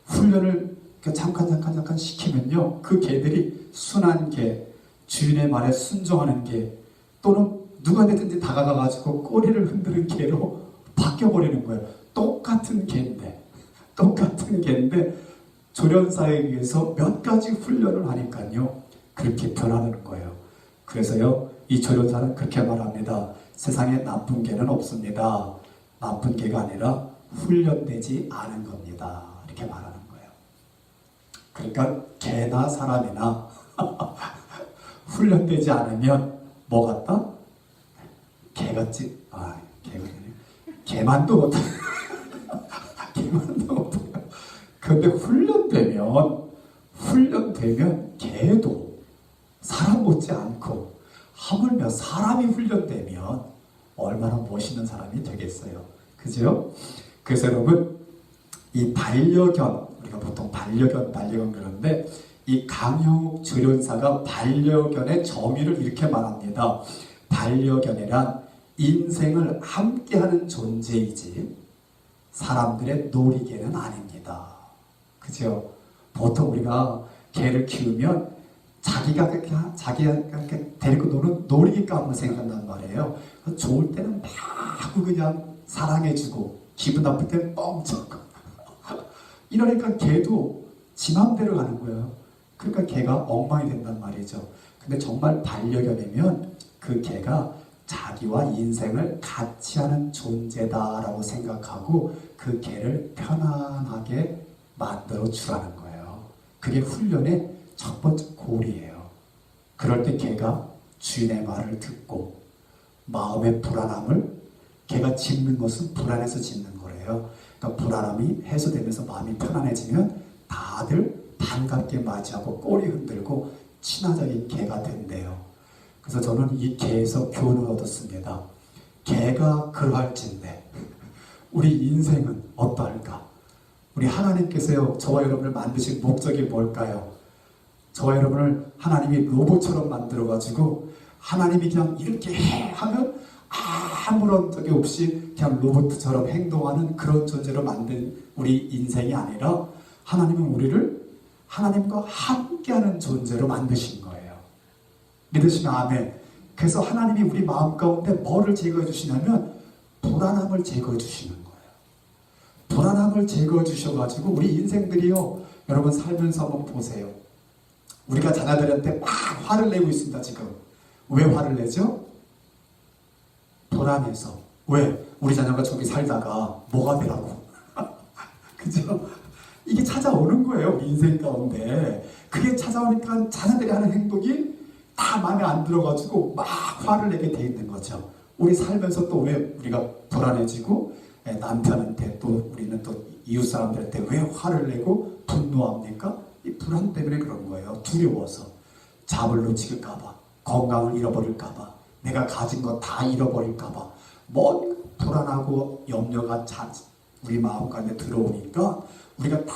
훈련을 잠깐 시키면요, 그 개들이 순한 개, 주인의 말에 순종하는 개, 또는 누가 되든지 다가가가지고 꼬리를 흔드는 개로 바뀌어버리는 거예요. 똑같은 개인데 조련사에 의해서 몇 가지 훈련을 하니까요, 그렇게 변하는 거예요. 그래서요, 이 조련사는 그렇게 말합니다. 세상에 나쁜 개는 없습니다. 나쁜 개가 아니라 훈련되지 않은 겁니다. 이렇게 말하는 거예요. 그러니까 개나 사람이나 훈련되지 않으면 뭐 같다? 개같지? 개가 아니네. 개만도 못해. 개만도 못해요. 그런데 훈련되면 개도 사람 못지 않고, 하물며 사람이 훈련되면 얼마나 멋있는 사람이 되겠어요. 그죠? 그래서 여러분, 이 반려견, 우리가 보통 반려견 그러는데, 이 강형욱 조련사가 반려견의 정의를 이렇게 말합니다. 반려견이란 인생을 함께하는 존재이지 사람들의 놀이개는 아닙니다. 그죠? 보통 우리가 개를 키우면 자기가 데리고 노는 놀이기감을 생각한단 말이에요. 좋을 때는 막 그냥 사랑해주고, 기분 나쁠 때는 뻥쳐고 이러니까 개도 지 맘대로 가는 거예요. 그러니까 개가 엉망이 된단 말이죠. 근데 정말 반려견이면 그 개가 자기와 인생을 같이 하는 존재다라고 생각하고 그 개를 편안하게 만들어 주라는 거예요. 그게 훈련의 첫 번째 골이에요. 그럴 때 개가 주인의 말을 듣고, 마음의 불안함을, 개가 짖는 것은 불안해서 짖는 거래요. 그러니까 불안함이 해소되면서 마음이 편안해지면 다들 반갑게 맞이하고 꼬리 흔들고 친화적인 개가 된대요. 그래서 저는 이 개에서 교훈을 얻었습니다. 개가 그러할진데 우리 인생은 어떠할까? 우리 하나님께서요, 저와 여러분을 만드신 목적이 뭘까요? 저와 여러분을 하나님이 로봇처럼 만들어가지고 하나님이 그냥 이렇게 해 하면 아무런 적이 없이 그냥 로봇처럼 행동하는 그런 존재로 만든 우리 인생이 아니라, 하나님은 우리를 하나님과 함께하는 존재로 만드신 거예요. 믿으시면 아멘. 그래서 하나님이 우리 마음 가운데 뭐를 제거해 주시냐면 불안함을 제거해 주시는 거예요. 불안함을 제거해 주셔가지고 우리 인생들이요, 여러분 살면서 한번 보세요. 우리가 자녀들한테 막 화를 내고 있습니다. 지금 왜 화를 내죠? 불안해서. 왜? 우리 자녀가 저기 살다가 뭐가 되라고. 그죠? 이게 찾아오는 거예요, 우리 인생 가운데. 그게 찾아오니까 자녀들이 하는 행동이 다 마음에 안 들어가지고 막 화를 내게 돼 있는 거죠. 우리 살면서 또 왜 우리가 불안해지고, 남편한테 또 우리는 또 이웃 사람들한테 왜 화를 내고 분노합니까? 이 불안 때문에 그런 거예요. 두려워서. 잡을 놓칠까봐, 건강을 잃어버릴까봐, 내가 가진 거 다 잃어버릴까봐, 뭔 불안하고 염려가 우리 마음 가운데 들어오니까 우리가 다,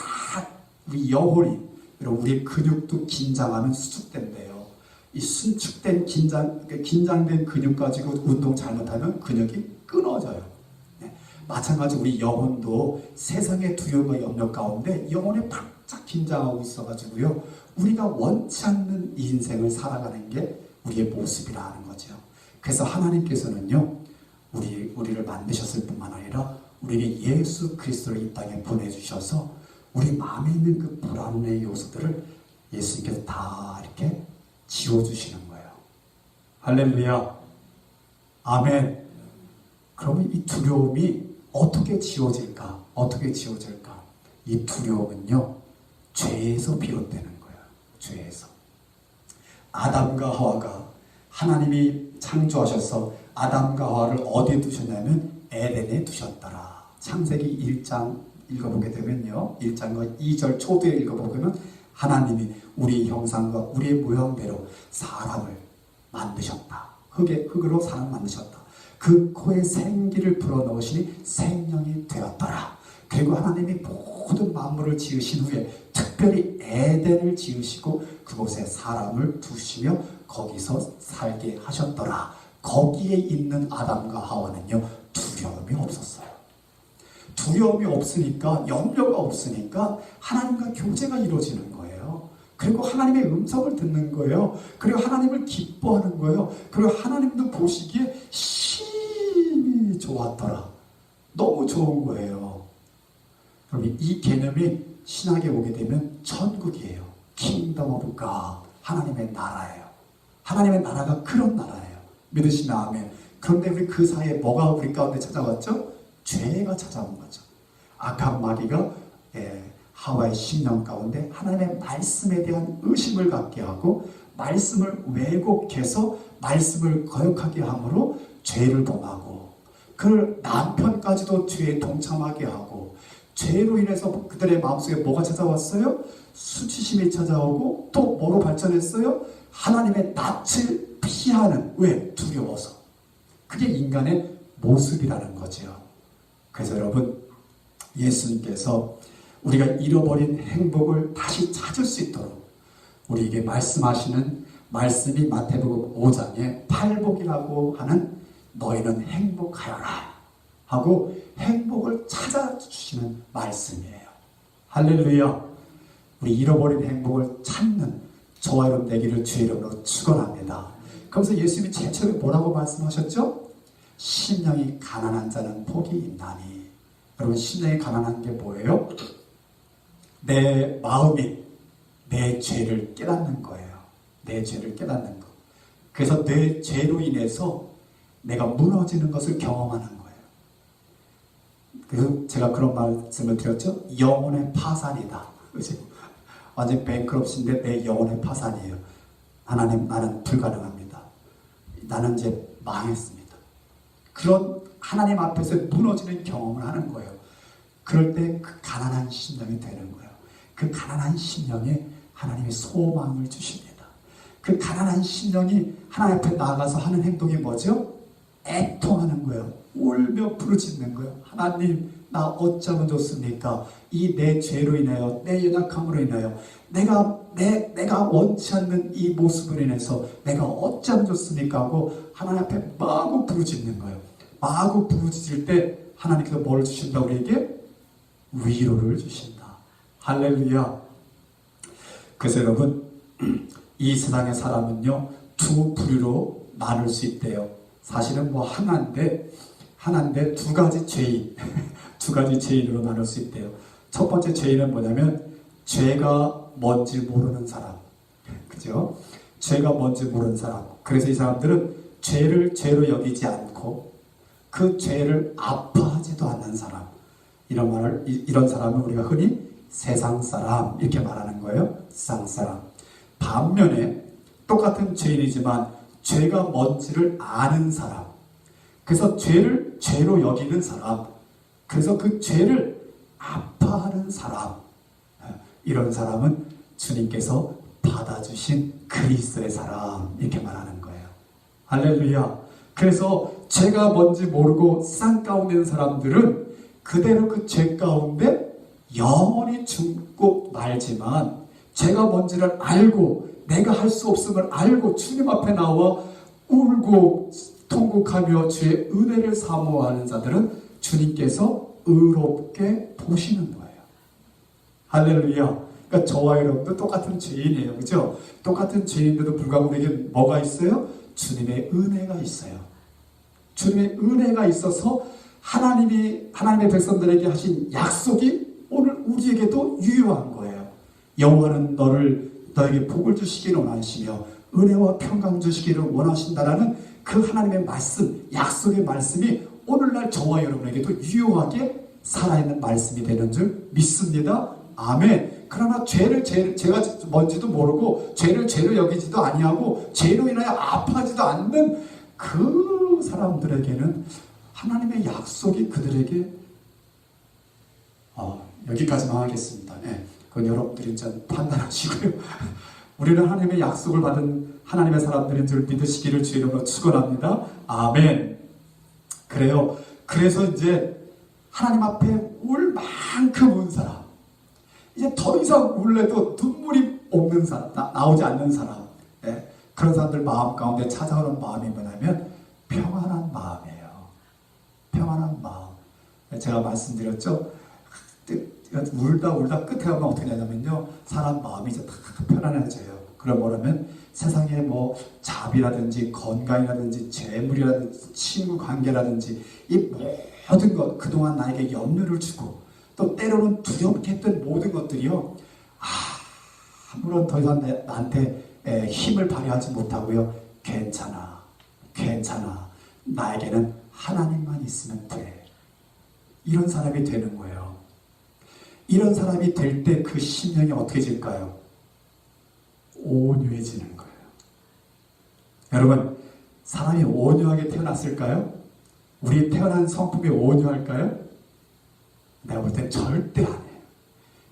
우리 영혼이, 우리 근육도 긴장하면 수축된대요. 이 수축된 긴장된 근육 가지고 운동 잘못하면 근육이 끊어져요. 마찬가지 우리 영혼도 세상의 두려움과 염려 가운데 영혼이 바짝 긴장하고 있어가지고요, 우리가 원치 않는 이 인생을 살아가는 게 우리의 모습이라는 거죠. 그래서 하나님께서는요, 우리를 만드셨을 뿐만 아니라 우리에게 예수 그리스도를 이 땅에 보내주셔서 우리 마음에 있는 그 불안의 요소들을 예수님께서 다 이렇게 지워주시는 거예요. 할렐루야. 아멘. 그러면 이 두려움이 어떻게 지워질까? 어떻게 지워질까? 이 두려움은요, 죄에서 비롯되는 거예요. 죄에서. 아담과 하와가 하나님이 창조하셔서 아담과 하와를 어디에 두셨냐면 에덴에 두셨더라. 창세기 1장 읽어보게 되면요, 1장과 2절 초두에 읽어보면 하나님이 우리 형상과 우리의 모양대로 사람을 만드셨다. 흙으로 사람 만드셨다. 그 코에 생기를 불어넣으시니 생명이 되었더라. 그리고 하나님이 모든 만물을 지으신 후에 특별히 에덴을 지으시고 그곳에 사람을 두시며 거기서 살게 하셨더라. 거기에 있는 아담과 하와는요, 두려움이 없었어요. 두려움이 없으니까, 염려가 없으니까 하나님과 교제가 이루어지는 거예요. 그리고 하나님의 음성을 듣는 거예요. 그리고 하나님을 기뻐하는 거예요. 그리고 하나님도 보시기에 심히 좋았더라. 너무 좋은 거예요. 그럼 이 개념이 신학에 오게 되면 천국이에요. 킹덤 오브 갓. 하나님의 나라예요. 하나님의 나라가 그런 나라예요. 믿으시면 아멘. 그런데 우리 그 사이에 뭐가 우리 가운데 찾아왔죠? 죄가 찾아온 거죠. 악한 마귀가 하와의 심령 가운데 하나님의 말씀에 대한 의심을 갖게 하고 말씀을 왜곡해서 말씀을 거역하게 함으로 죄를 범하고 그 남편까지도 죄에 동참하게 하고 죄로 인해서 그들의 마음속에 뭐가 찾아왔어요? 수치심이 찾아오고 또 뭐로 발전했어요? 하나님의 낯을 피하는, 왜? 두려워서. 그게 인간의 모습이라는 거죠. 그래서 여러분, 예수님께서 우리가 잃어버린 행복을 다시 찾을 수 있도록 우리에게 말씀하시는 말씀이 마태복음 5장에 팔복이라고 하는 너희는 행복하여라 하고 행복을 찾아주시는 말씀이에요. 할렐루야. 우리 잃어버린 행복을 찾는 저와 여러분 되기를 주의 이름으로 축원합니다. 그러면서 예수님이 제일 처음에 뭐라고 말씀하셨죠? 심령이 가난한 자는 복이 있나니. 여러분, 심령이 가난한 게 뭐예요? 내 마음이 내 죄를 깨닫는 거예요. 내 죄를 깨닫는 거. 그래서 내 죄로 인해서 내가 무너지는 것을 경험하는 거예요. 그래서 제가 그런 말씀을 드렸죠. 영혼의 파산이다. 그치? 완전 뱅크럽신데 내 영혼의 파산이에요. 하나님, 나는 불가능합니다. 나는 이제 망했습니다. 그런 하나님 앞에서 무너지는 경험을 하는 거예요. 그럴 때 그 가난한 심령이 되는 거예요. 그 가난한 심령에 하나님이 소망을 주십니다. 그 가난한 심령이 하나님 앞에 나아가서 하는 행동이 뭐죠? 애통하는 거예요. 울며 부르짖는 거예요. 하나님, 나 어쩌면 좋습니까? 이 내 죄로 인하여, 내 연약함으로 인하여, 내가 원치 않는 이 모습으로 인해서 내가 어쩌면 좋습니까? 하고 하나님 앞에 마구 부르짖는 거예요. 마구 부르짖을 때 하나님께서 뭘 주신다? 우리에게 위로를 주신다. 할렐루야. 그래서 여러분, 이 세상의 사람은요, 두 부류로 나눌 수 있대요. 사실은 뭐 하나인데 두 가지 죄인, 두 가지 죄인으로 나눌 수 있대요. 첫 번째 죄인은 뭐냐면 죄가 뭔지 모르는 사람. 그죠? 죄가 뭔지 모르는 사람. 그래서 이 사람들은 죄를 죄로 여기지 않고 그 죄를 아파하지도 않는 사람. 이런 사람은 우리가 흔히 세상 사람 이렇게 말하는 거예요. 세상 사람. 반면에 똑같은 죄인이지만 죄가 뭔지를 아는 사람. 그래서 죄를 죄로 여기는 사람. 그래서 그 죄를 아파하는 사람. 이런 사람은 주님께서 받아주신 그리스도의 사람 이렇게 말하는 거예요. 할렐루야. 그래서 죄가 뭔지 모르고 쌍 가운데 있는 사람들은 그대로 그 죄 가운데 영원히 죽고 말지만 죄가 뭔지를 알고 내가 할 수 없음을 알고 주님 앞에 나와 울고 통곡하며 주의 은혜를 사모하는 자들은 주님께서 의롭게 보시는 거예요. 할렐루야. 그러니까 저와 여러분도 똑같은 죄인이에요. 그죠? 똑같은 죄인인데도 불구하고 우리에게 뭐가 있어요? 주님의 은혜가 있어요. 주님의 은혜가 있어서 하나님의 백성들에게 하신 약속이 오늘 우리에게도 유효한 거예요. 여호와는 너에게 복을 주시기를 원하시며 은혜와 평강 주시기를 원하신다라는 그 하나님의 말씀, 약속의 말씀이 오늘날 저와 여러분에게도 유효하게 살아있는 말씀이 되는 줄 믿습니다. 아멘. 그러나 제가 뭔지도 모르고 죄를 여기지도 아니하고 죄로 인하여 아파하지도 않는 그 사람들에게는 하나님의 약속이 그들에게 여기까지만 하겠습니다. 네, 그건 여러분들이 이제 판단하시고요. 우리는 하나님의 약속을 받은 하나님의 사람들인 줄 믿으시기를 주의 이름으로 축원합니다. 아멘. 그래요. 그래서 이제 하나님 앞에 울 만큼 운 사람, 이제 더 이상 울래도 눈물이 없는 사람, 나오지 않는 사람, 그런 사람들 마음 가운데 찾아오는 마음이 뭐냐면 평안한 마음이에요. 평안한 마음. 제가 말씀드렸죠. 울다 끝에 가면 어떻게 되냐면요, 사람 마음이 이제 다 편안해져요. 그럼 뭐냐면 세상에 뭐 잡이라든지 건강이라든지 재물이라든지 친구 관계라든지 이 모든 것, 그동안 나에게 염려를 주고 또 때로는 두렵게 했던 모든 것들이요, 아무런 더 이상 나한테 힘을 발휘하지 못하고요, 괜찮아, 나에게는 하나님만 있으면 돼, 이런 사람이 되는 거예요. 이런 사람이 될 때 그 심령이 어떻게 질까요? 온유해지는 거예요. 여러분, 사람이 온유하게 태어났을까요? 우리 태어난 성품이 온유할까요? 내가 볼 땐 절대 안 해요.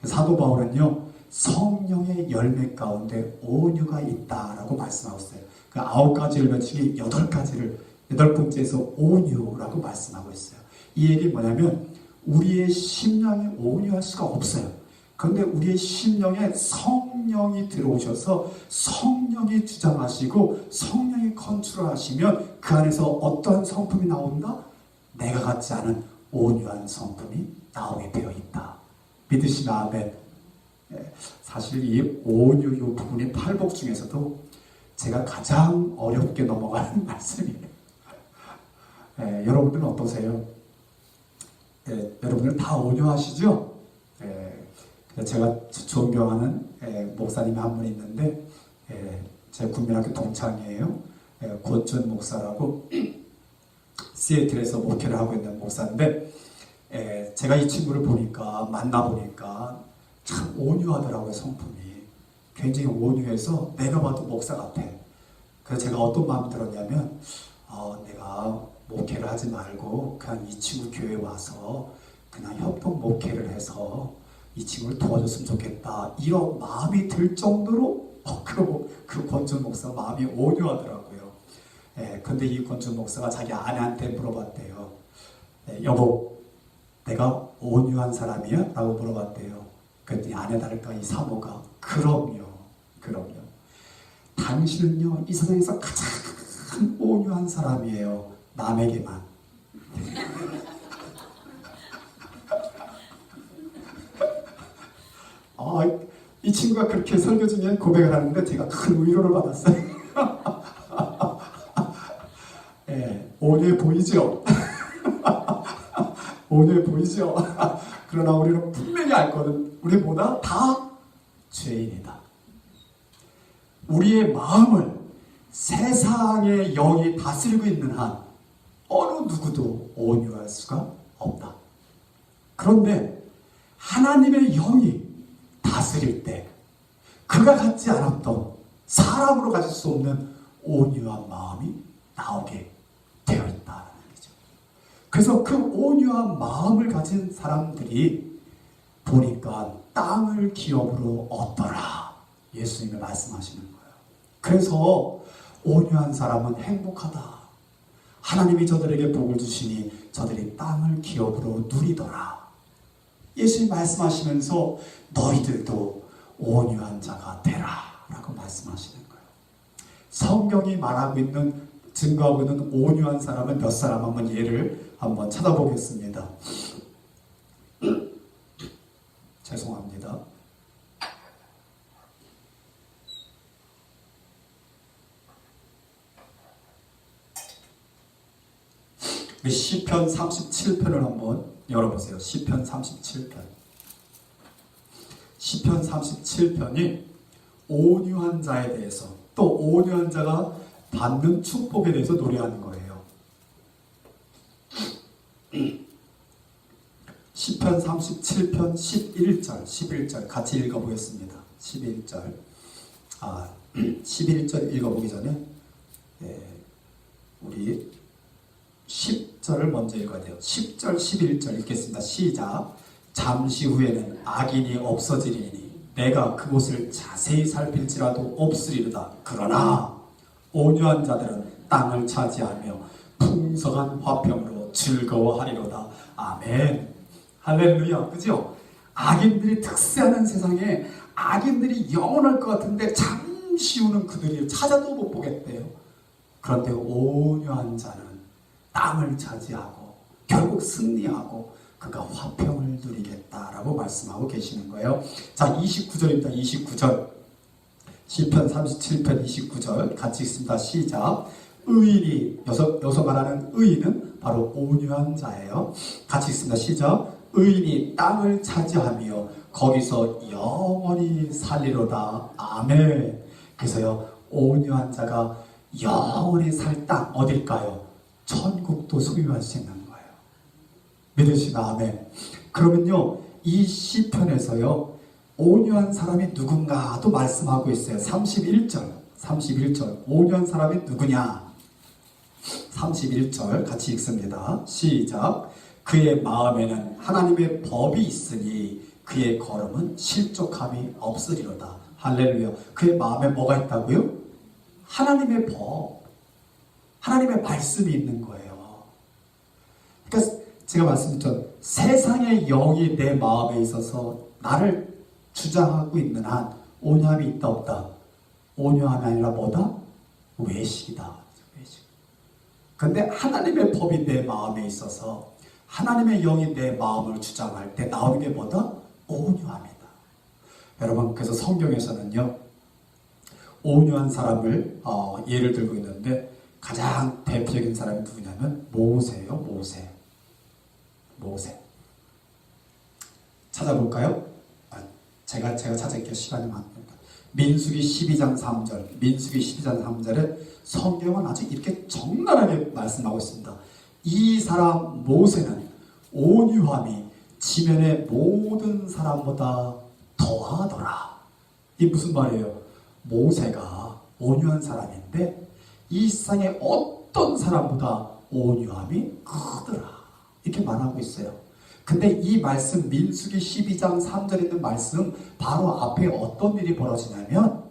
사도 바울은요, 성령의 열매 가운데 온유가 있다라고 말씀하고 있어요. 그 9가지 열매 중에 8번째에서 온유라고 말씀하고 있어요. 이 얘기 뭐냐면 우리의 심령이 온유할 수가 없어요. 그런데 우리의 심령에 성령이 들어오셔서 성령이 주장하시고 성령이 컨트롤하시면 그 안에서 어떠한 성품이 나온다? 내가 갖지 않은 온유한 성품이 나오게 되어 있다. 믿으시면 아멘. 사실 이 온유 이 부분이 팔복 중에서도 제가 가장 어렵게 넘어가는 말씀이에요. 여러분들은 어떠세요? 여러분들 다 온유하시죠? 제가 존경하는 목사님이 한 분 있는데, 제 국민학교 동창이에요. 권준 목사라고 시애틀에서 목회를 하고 있는 목사인데, 제가 이 친구를 만나보니까 참 온유하더라고요. 성품이 굉장히 온유해서 내가 봐도 목사 같아. 그래서 제가 어떤 마음이 들었냐면, 내가 목회를 하지 말고 그냥 이 친구 교회에 와서 그냥 협동 목회를 해서 이 친구를 도와줬으면 좋겠다, 이런 마음이 들 정도로 그 권준 목사 마음이 온유하더라고요. 근데 이 권준 목사가 자기 아내한테 물어봤대요. 여보, 내가 온유한 사람이야? 라고 물어봤대요. 그랬더니 아내 다를까 이 사모가 그럼요. 당신은요, 이 세상에서 가장 온유한 사람이에요. 남에게만. 이 친구가 그렇게 설교 중에 고백을 하는데 제가 큰 위로를 받았어요. 온유해 보이죠? 온유해 보이죠? 그러나 우리는 분명히 알거든. 우리보다 다 죄인이다. 우리의 마음을 세상의 영이 다스리고 있는 한 어느 누구도 온유할 수가 없다. 그런데 하나님의 영이 다스릴 때 그가 갖지 않았던, 사람으로 가질 수 없는 온유한 마음이 나오게 되어 있다는 얘기죠. 그래서 그 온유한 마음을 가진 사람들이 보니까 땅을 기업으로 얻더라, 예수님이 말씀하시는 거예요. 그래서 온유한 사람은 행복하다. 하나님이 저들에게 복을 주시니 저들이 땅을 기업으로 누리더라. 예수님이 말씀하시면서 너희들도 온유한 자가 되라 라고 말씀하시는 거예요. 성경이 말하고 있는, 증거하고 있는 온유한 사람은 몇 사람, 한번 예를 한번 찾아보겠습니다. 죄송합니다. 우리 시편 37편을 한번 열어보세요. 시편 37편. 시편 37편이 온유한 자에 대해서, 또 온유한 자가 받는 축복에 대해서 노래하는 거예요. 시편 37편 11절 같이 읽어보겠습니다. 11절 11절 읽어보기 전에 우리 10절을 먼저 읽어야 돼요. 10절 11절 읽겠습니다. 시작. 잠시 후에는 악인이 없어지리니 내가 그곳을 자세히 살필지라도 없으리로다. 그러나 온유한 자들은 땅을 차지하며 풍성한 화평으로 즐거워하리로다. 아멘. 할렐루야. 그죠? 악인들이 특세하는 세상에 악인들이 영원할 것 같은데 잠시 후는 그들이 찾아도 못 보겠대요. 그런데 온유한 자는 땅을 차지하고 결국 승리하고 그가 화평을 누리겠다라고 말씀하고 계시는 거예요. 자, 29절입니다. 29절. 시편 37편 29절 같이 읽습니다. 시작. 의인이, 여기서 말하는 의인은 바로 온유한 자예요. 같이 읽습니다. 시작. 의인이 땅을 차지하며 거기서 영원히 살리로다. 아멘. 그래서요, 온유한 자가 영원히 살 땅 어딜까요? 천국도 소유할 수 있는 거예요. 믿으시나? 아멘. 그러면요, 이 시편에서요, 온유한 사람이 누군가도 말씀하고 있어요. 31절. 온유한 사람이 누구냐? 31절 같이 읽습니다. 시작. 그의 마음에는 하나님의 법이 있으니 그의 걸음은 실족함이 없으리로다. 할렐루야. 그의 마음에 뭐가 있다고요? 하나님의 법, 하나님의 말씀이 있는 거예요. 그러니까 제가 말씀드렸죠. 세상의 영이 내 마음에 있어서 나를 주장하고 있는 한 온유함이 있다 없다? 온유함이 아니라 뭐다? 외식이다. 외식. 근데 하나님의 법이 내 마음에 있어서 하나님의 영이 내 마음을 주장할 때 나오는 게 뭐다? 온유함이다. 여러분, 그래서 성경에서는요, 온유한 사람을 예를 들고 있는데 가장 대표적인 사람이 누구냐면 모세예요. 모세. 찾아볼까요? 제가 찾을게요. 시간이 많으니까. 민수기 12장 3절에 성경은 아주 이렇게 적나라하게 말씀하고 있습니다. 이 사람 모세는 온유함이 지면의 모든 사람보다 더하더라. 이게 무슨 말이에요? 모세가 온유한 사람인데 이 세상의 어떤 사람보다 온유함이 크더라. 이렇게 말하고 있어요. 근데 이 말씀, 민수기 12장 3절에 있는 말씀 바로 앞에 어떤 일이 벌어지냐면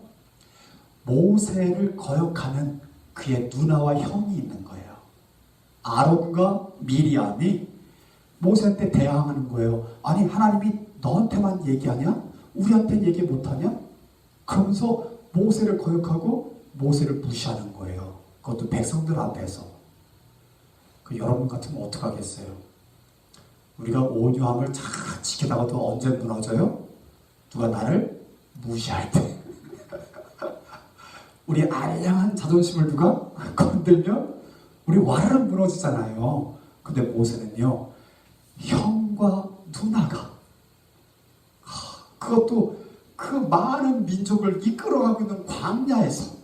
모세를 거역하는 그의 누나와 형이 있는 거예요. 아론과 미리암이 모세한테 대항하는 거예요. 아니, 하나님이 너한테만 얘기하냐? 우리한테는 얘기 못하냐? 그러면서 모세를 거역하고 모세를 무시하는 거예요. 그것도 백성들 앞에서. 여러분 같으면 어떡하겠어요? 우리가 온유함을 잘 지키다가도 언제 무너져요? 누가 나를 무시할 때. 우리 알량한 자존심을 누가 건들면 우리 와르르 무너지잖아요. 근데 모세는요, 형과 누나가 그것도 그 많은 민족을 이끌어가고 있는 광야에서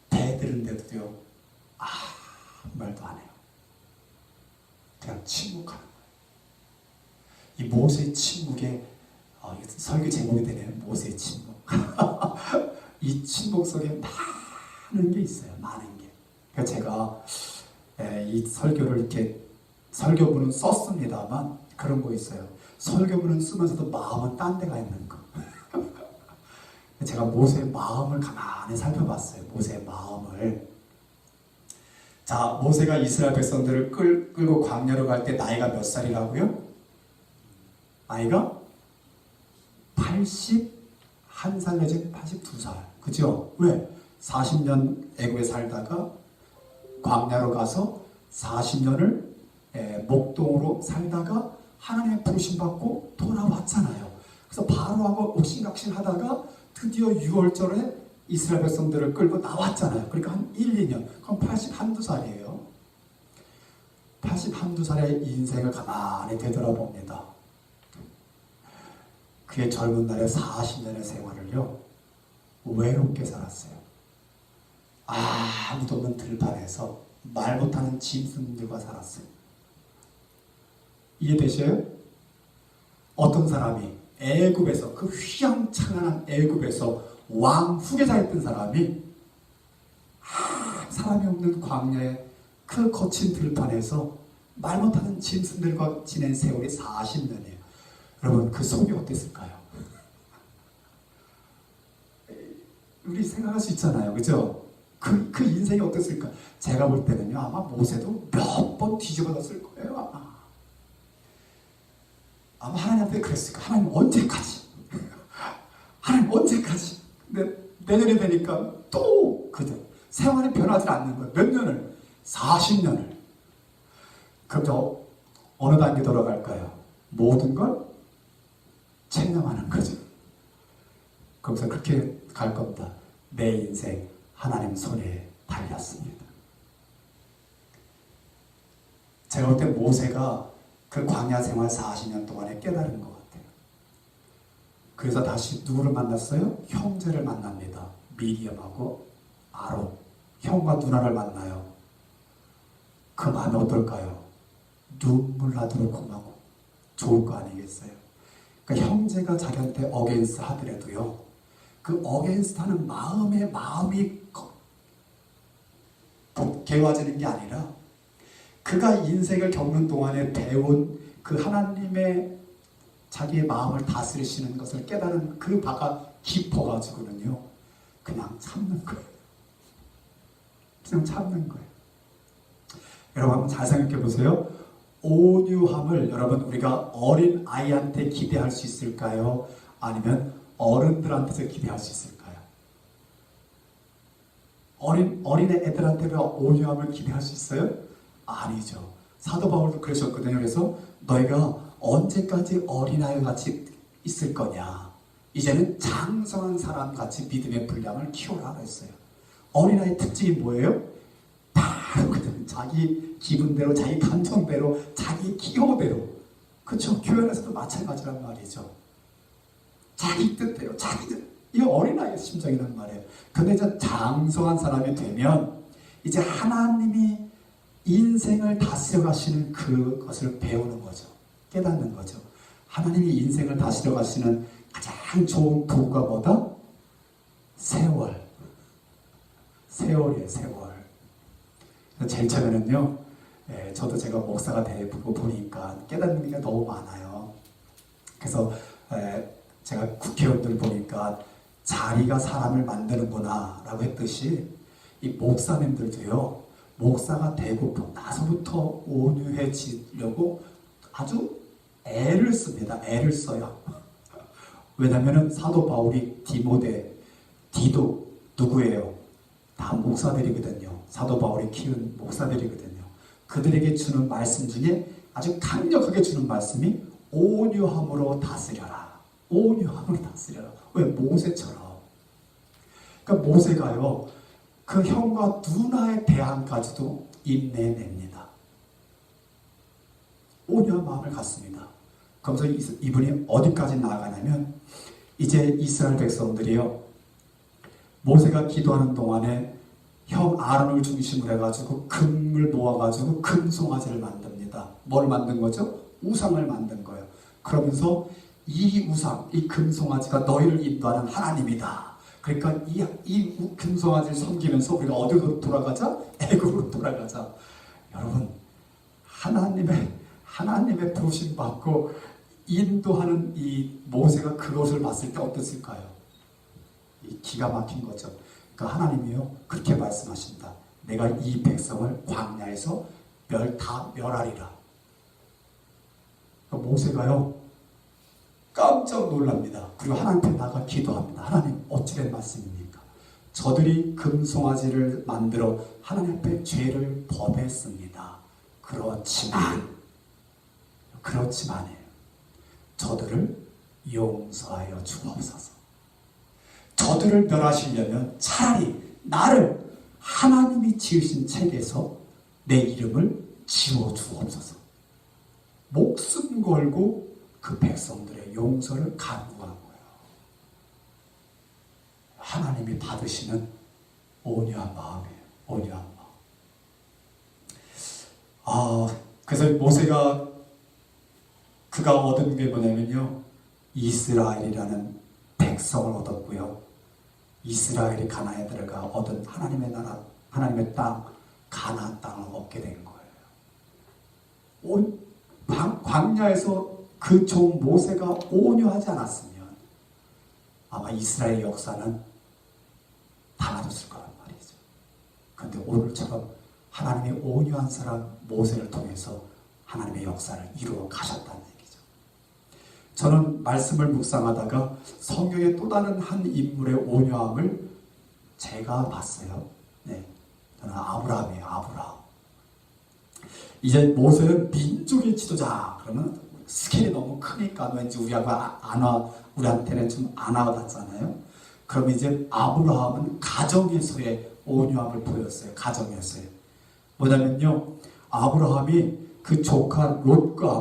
대들은데도요, 아무 말도 안 해요. 그냥 침묵하는 거예요. 이 모세의 침묵에 설교 제목이 되네요. 모세의 침묵. 이 침묵 속에 많은 게 있어요. 많은 게. 그래서 제가 이 설교를 이렇게 설교문은 썼습니다만 그런 거 있어요. 설교문은 쓰면서도 마음은 딴 데가 있는 거. 제가 모세의 마음을 가만히 살펴봤어요. 모세의 마음을. 자, 모세가 이스라엘 백성들을 끌고 광야로 갈 때 나이가 몇 살이라고요? 나이가 81살 내지 82살. 그죠? 왜? 40년 애굽에 살다가 광야로 가서 40년을 목동으로 살다가 하나님의 부르심 받고 돌아왔잖아요. 그래서 바로하고 옥신각신 하다가 드디어 6월절에 이스라엘 백성들을 끌고 나왔잖아요. 그러니까 한 1, 2년. 그럼 81, 2살이에요. 한두 살의 인생을 가만히 되돌아봅니다. 그의 젊은 날의 40년의 생활을요, 외롭게 살았어요. 아무도 없는 들판에서 말 못하는 짐승들과 살았어요. 이해되셔요? 어떤 사람이 애굽에서, 그 휘황찬란한 애굽에서 왕 후계자였던 사람이 사람이 없는 광야에 그 거친 들판에서 말 못하는 짐승들과 지낸 세월이 40년이에요. 여러분, 그 속이 어땠을까요? 우리 생각할 수 있잖아요. 그죠? 그 인생이 어땠을까? 제가 볼 때는요, 아마 모세도 몇 번 뒤집어졌을 거예요. 아마 하나님한테 그랬을까? 하나님 언제까지? 하나님 언제까지? 근데 내년이 되니까 또 그죠? 생활이 변하지 않는 거예요. 몇 년을? 40년을. 그럼 저 어느 단계 돌아갈까요? 모든 걸 체념하는 거죠. 그래서 그렇게 갈 겁니다. 내 인생 하나님 손에 달렸습니다. 제가 볼 때 모세가 그 광야 생활 40년 동안에 깨달은 것 같아요. 그래서 다시 누구를 만났어요? 형제를 만납니다. 미리암하고 아론. 형과 누나를 만나요. 그 마음이 어떨까요? 눈물 나도록 고마워. 좋을 거 아니겠어요? 그러니까 형제가 자기한테 어게인스트 하더라도요, 그 어게인스트 하는 마음이 개화지는 게 아니라 그가 인생을 겪는 동안에 배운 그 하나님의 자기의 마음을 다스리시는 것을 깨달은 그 바가 깊어가지고는요, 그냥 참는 거예요. 그냥 참는 거예요. 여러분 한번 잘 생각해 보세요. 온유함을 여러분 우리가 어린 아이한테 기대할 수 있을까요? 아니면 어른들한테서 기대할 수 있을까요? 어린 애들한테 온유함을 기대할 수 있어요? 아니죠. 사도 바울도 그러셨거든요. 그래서 너희가 언제까지 어린아이 같이 있을 거냐? 이제는 장성한 사람 같이 믿음의 분량을 키워라 했어요. 어린아이 특징이 뭐예요? 바로 그들 자기 기분대로, 자기 감정대로, 자기 기호대로. 그렇죠? 교회 안에서도 마찬가지란 말이죠. 자기 뜻대로, 이게 어린아이의 심정이란 말이에요. 근데 이제 장성한 사람이 되면 이제 하나님이 인생을 다스려 가시는 그것을 배우는 거죠. 깨닫는 거죠. 하나님이 인생을 다스려 가시는 가장 좋은 도구가 뭐다? 세월이에요, 세월. 제일 처음에는요, 저도 제가 목사가 되고 보니까 깨닫는 게 너무 많아요. 그래서 제가 국회의원들 보니까 자리가 사람을 만드는구나 라고 했듯이 이 목사님들도요, 목사가 되고 나서부터 온유해지려고 아주 애를 씁니다. 애를 써요. 왜냐하면 사도 바울이 디도 누구예요? 다 목사들이거든요. 사도 바울이 키운 목사들이거든요. 그들에게 주는 말씀 중에 아주 강력하게 주는 말씀이 온유함으로 다스려라. 온유함으로 다스려라. 왜? 모세처럼. 그러니까 모세가요, 그 형과 누나의 대항까지도 인내냅니다. 온유한 마음을 갖습니다. 그러면서 이분이 어디까지 나아가냐면, 이제 이스라엘 백성들이요, 모세가 기도하는 동안에 형 아론을 중심으로 해가지고 금을 모아가지고 금송아지를 만듭니다. 뭘 만든 거죠? 우상을 만든 거예요. 그러면서 이 우상, 이 금송아지가 너희를 인도하는 하나님이다. 그러니까 이 금송아지를 섬기면서 우리가 어디로 돌아가자? 애굽으로 돌아가자. 여러분, 하나님의 부르심 받고 인도하는 이 모세가 그것을 봤을 때 어땠을까요? 기가 막힌 거죠. 그러니까 하나님이요, 그렇게 말씀하신다. 내가 이 백성을 광야에서 다 멸하리라. 그러니까 모세가요, 깜짝 놀랍니다. 그리고 하나님께 나가 기도합니다. 하나님, 어찌된 말씀입니까? 저들이 금송아지를 만들어 하나님 앞에 죄를 범했습니다. 그렇지만이에요. 저들을 용서하여 주옵소서. 저들을 멸하시려면 차라리 나를 하나님이 지으신 책에서 내 이름을 지워주옵소서. 목숨 걸고 그 백성들의 용서를 간구한 거예요. 하나님이 받으시는 온유한 마음이에요. 온유한 마음. 그래서 모세가 그가 얻은 게 뭐냐면요, 이스라엘이라는 백성을 얻었고요, 이스라엘이 가나안에 들어가 얻은 하나님의 나라, 하나님의 땅, 가나안 땅을 얻게 된 거예요. 온 광야에서 그 종 모세가 온유하지 않았으면 아마 이스라엘 역사는 달라졌을 거란 말이죠. 그런데 오늘처럼 하나님이 온유한 사람 모세를 통해서 하나님의 역사를 이루어 가셨다는 얘기죠. 저는 말씀을 묵상하다가 성경의 또 다른 한 인물의 온유함을 제가 봤어요. 네, 저는 아브라함이에요. 아브라함. 이제 모세는 민족의 지도자 그러면 스케일이 너무 크니까 왠지 우리한테는 좀 안 와닿잖아요. 그럼 이제 아브라함은 가정에서의 온유함을 보였어요. 가정에서의. 뭐냐면요, 아브라함이 그 조카 롯과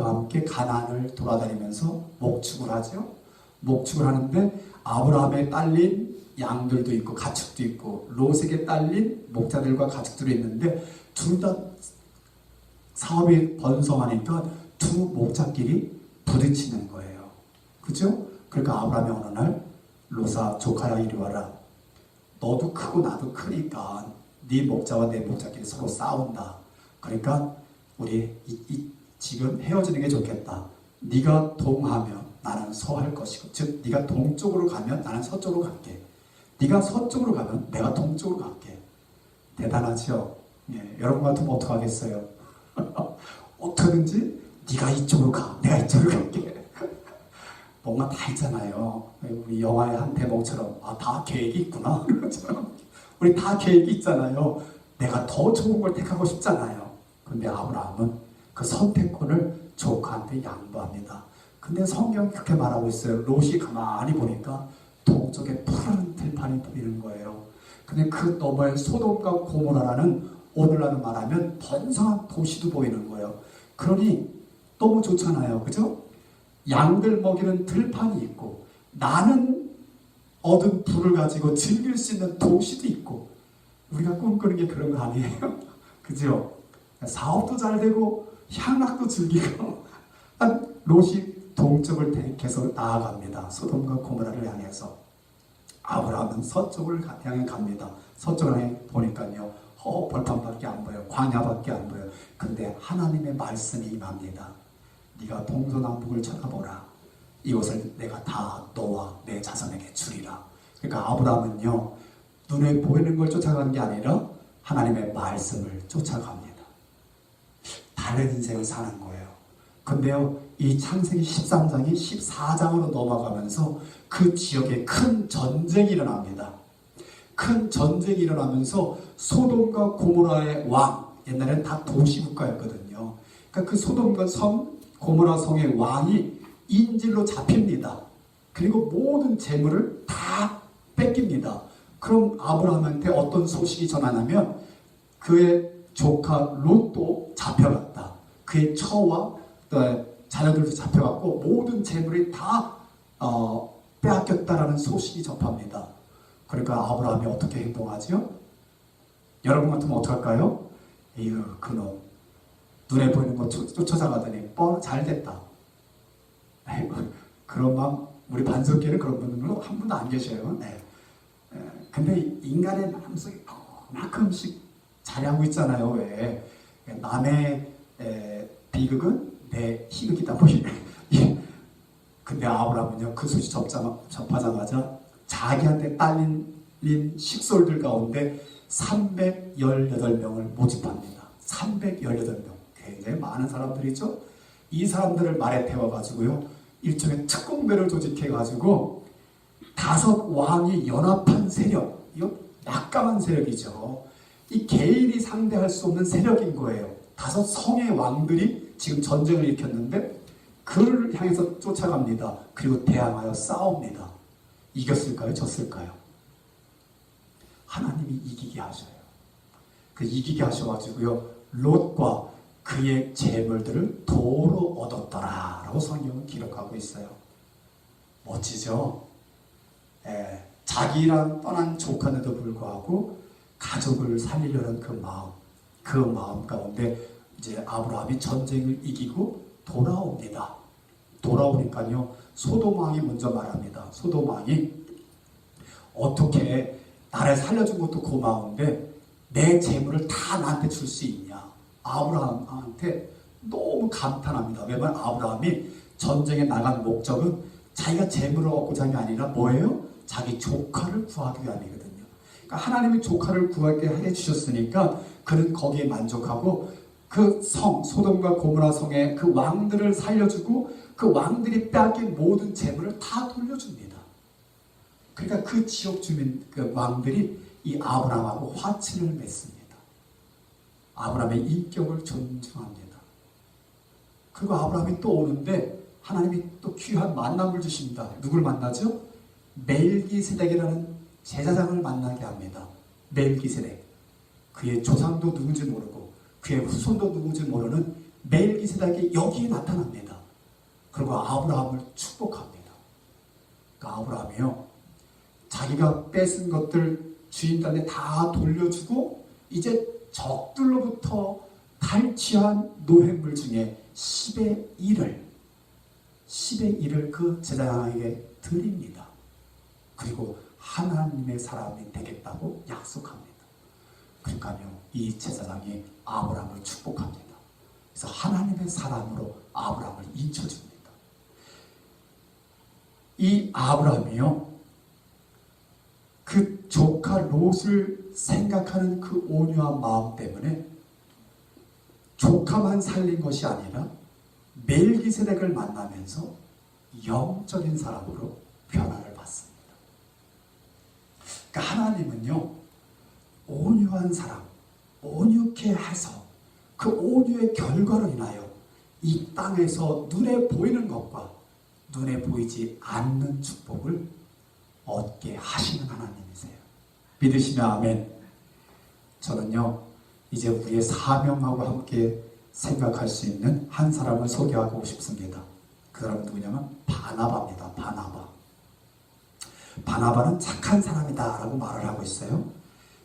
함께 가나안을 돌아다니면서 목축을 하죠. 목축을 하는데 아브라함에 딸린 양들도 있고 가축도 있고 롯에게 딸린 목자들과 가축들이 있는데 둘 다 사업이 번성하니까 두 목자끼리 부딪히는 거예요. 그죠? 그러니까 아브라함이 어느 날 롯아, 조카야 이리 와라. 너도 크고 나도 크니까 네 목자와 내 목자끼리 서로 싸운다. 그러니까 우리 지금 헤어지는 게 좋겠다. 네가 동하면 나는 서할 것이고, 즉 네가 동쪽으로 가면 나는 서쪽으로 갈게. 네가 서쪽으로 가면 내가 동쪽으로 갈게. 대단하죠? 예, 여러분 같으면 어떡하겠어요? 어떻게든지 네가 이쪽으로 가, 내가 이쪽으로 갈게. 뭔가 다 있잖아요. 우리 영화의 한 대목처럼 다 계획이 있구나. 우리 다 계획이 있잖아요. 내가 더 좋은 걸 택하고 싶잖아요. 근데 아브라함은 그 선택권을 조카한테 양보합니다. 근데 성경이 그렇게 말하고 있어요. 롯이 가만히 보니까 동쪽에 푸른 들판이 보이는 거예요. 근데 그 너머에 소돔과 고모라라는, 오늘날로 말하면 번성한 도시도 보이는 거예요. 그러니 너무 좋잖아요. 그죠? 양들 먹이는 들판이 있고 나는 얻은 부를 가지고 즐길 수 있는 도시도 있고, 우리가 꿈꾸는 게 그런 거 아니에요? 그죠? 사업도 잘 되고 향락도 즐기고. 롯이 동쪽을 계속 나아갑니다. 소돔과 고모라를 향해서. 아브라함은 서쪽을 향해 갑니다. 서쪽을 향해 보니까요, 벌판밖에 안 보여요. 광야밖에 안 보여요. 근데 하나님의 말씀이 임합니다. 네가 동서남북을 쳐다보라. 이곳을 내가 다 너와 내 자손에게 주리라. 그러니까 아브라함은요, 눈에 보이는 걸 쫓아가는 게 아니라 하나님의 말씀을 쫓아갑니다. 다른 인생을 사는 거예요. 근데요, 이 창세기 13장이 14장으로 넘어가면서 그 지역에 큰 전쟁이 일어납니다. 큰 전쟁이 일어나면서 소돔과 고모라의 왕, 옛날에는 다 도시국가였거든요. 그러니까 그 소돔과 고모라 성의 왕이 인질로 잡힙니다. 그리고 모든 재물을 다 뺏깁니다. 그럼 아브라함한테 어떤 소식이 전하냐면 그의 조카 롯도 잡혀갔다. 그의 처와 자녀들도 잡혀갔고 모든 재물이 다 빼앗겼다라는 소식이 접합니다. 그러니까 아브라함이 어떻게 행동하죠? 여러분 같으면 어떡할까요? 에휴, 그놈 눈에 보이는 거 쫓아가더니 잘 됐다. 그런 마음, 우리 반석계는 그런 분들은 한 분도 안 계셔요. 네. 근데 인간의 마음속에 그만큼씩 자리하고 있잖아요. 왜? 남의 비극은 내 희극이다. 근데 아브라함은요, 그 소식 접하자마자 자기한테 딸린 식솔들 가운데 318명을 모집합니다. 318명. 굉장히 많은 사람들이죠. 이 사람들을 말에 태워가지고요, 일종의 특공대를 조직해가지고 5 왕이 연합한 세력, 이거 막강한 세력이죠. 이 개인이 상대할 수 없는 세력인 거예요. 5 성의 왕들이 지금 전쟁을 일으켰는데 그를 향해서 쫓아갑니다. 그리고 대항하여 싸웁니다. 이겼을까요? 졌을까요? 하나님이 이기게 하셔요. 이기게 하셔가지고요, 롯과 그의 재물들을 도로 얻었더라 라고 성경은 기록하고 있어요. 멋지죠? 예, 자기랑 떠난 조카인데도 불구하고 가족을 살리려는 그 마음 가운데 이제 아브라함이 전쟁을 이기고 돌아옵니다. 돌아오니까요, 소돔 왕이 먼저 말합니다. 소돔 왕이 어떻게 나를 살려준 것도 고마운데 내 재물을 다 나한테 줄 수 있냐. 아브라함한테 너무 감탄합니다. 왜냐하면 아브라함이 전쟁에 나간 목적은 자기가 재물을 얻고자 함이 아니라 뭐예요? 자기 조카를 구하기 위함이거든요. 그러니까 하나님이 조카를 구하게 해주셨으니까 그는 거기에 만족하고 그 성, 소돔과 고모라 성의 그 왕들을 살려주고 그 왕들이 빼앗긴 모든 재물을 다 돌려줍니다. 그러니까 그 지역 주민, 그 왕들이 이 아브라함하고 화친을 맺습니다. 아브라함의 인격을 존중합니다. 그리고 아브라함이 또 오는데 하나님이 또 귀한 만남을 주십니다. 누굴 만나죠? 멜기세덱이라는 제사장을 만나게 합니다. 멜기세덱. 그의 조상도 누군지 모르고 그의 후손도 누군지 모르는 멜기세덱이 여기에 나타납니다. 그리고 아브라함을 축복합니다. 그러니까 아브라함이요, 자기가 뺏은 것들 주인한테 다 돌려주고 이제 적들로부터 탈취한 노획물 중에 10의 1을 그 제사장에게 드립니다. 그리고 하나님의 사람이 되겠다고 약속합니다. 그러니까요, 이 제사장이 아브라함을 축복합니다. 그래서 하나님의 사람으로 아브라함을 인쳐줍니다. 이 아브라함이요, 그 조카 롯을 생각하는 그 온유한 마음 때문에 조카만 살린 것이 아니라 멜기세덱을 만나면서 영적인 사람으로 변화를 받습니다. 그러니까 하나님은요, 온유한 사람, 온유케 해서 그 온유의 결과로 인하여 이 땅에서 눈에 보이는 것과 눈에 보이지 않는 축복을 얻게 하시는 하나님이세요. 믿으시면 아멘. 저는요, 이제 우리의 사명하고 함께 생각할 수 있는 한 사람을 소개하고 싶습니다. 그 사람은 누구냐면 바나바입니다. 바나바는 착한 사람이다 라고 말을 하고 있어요.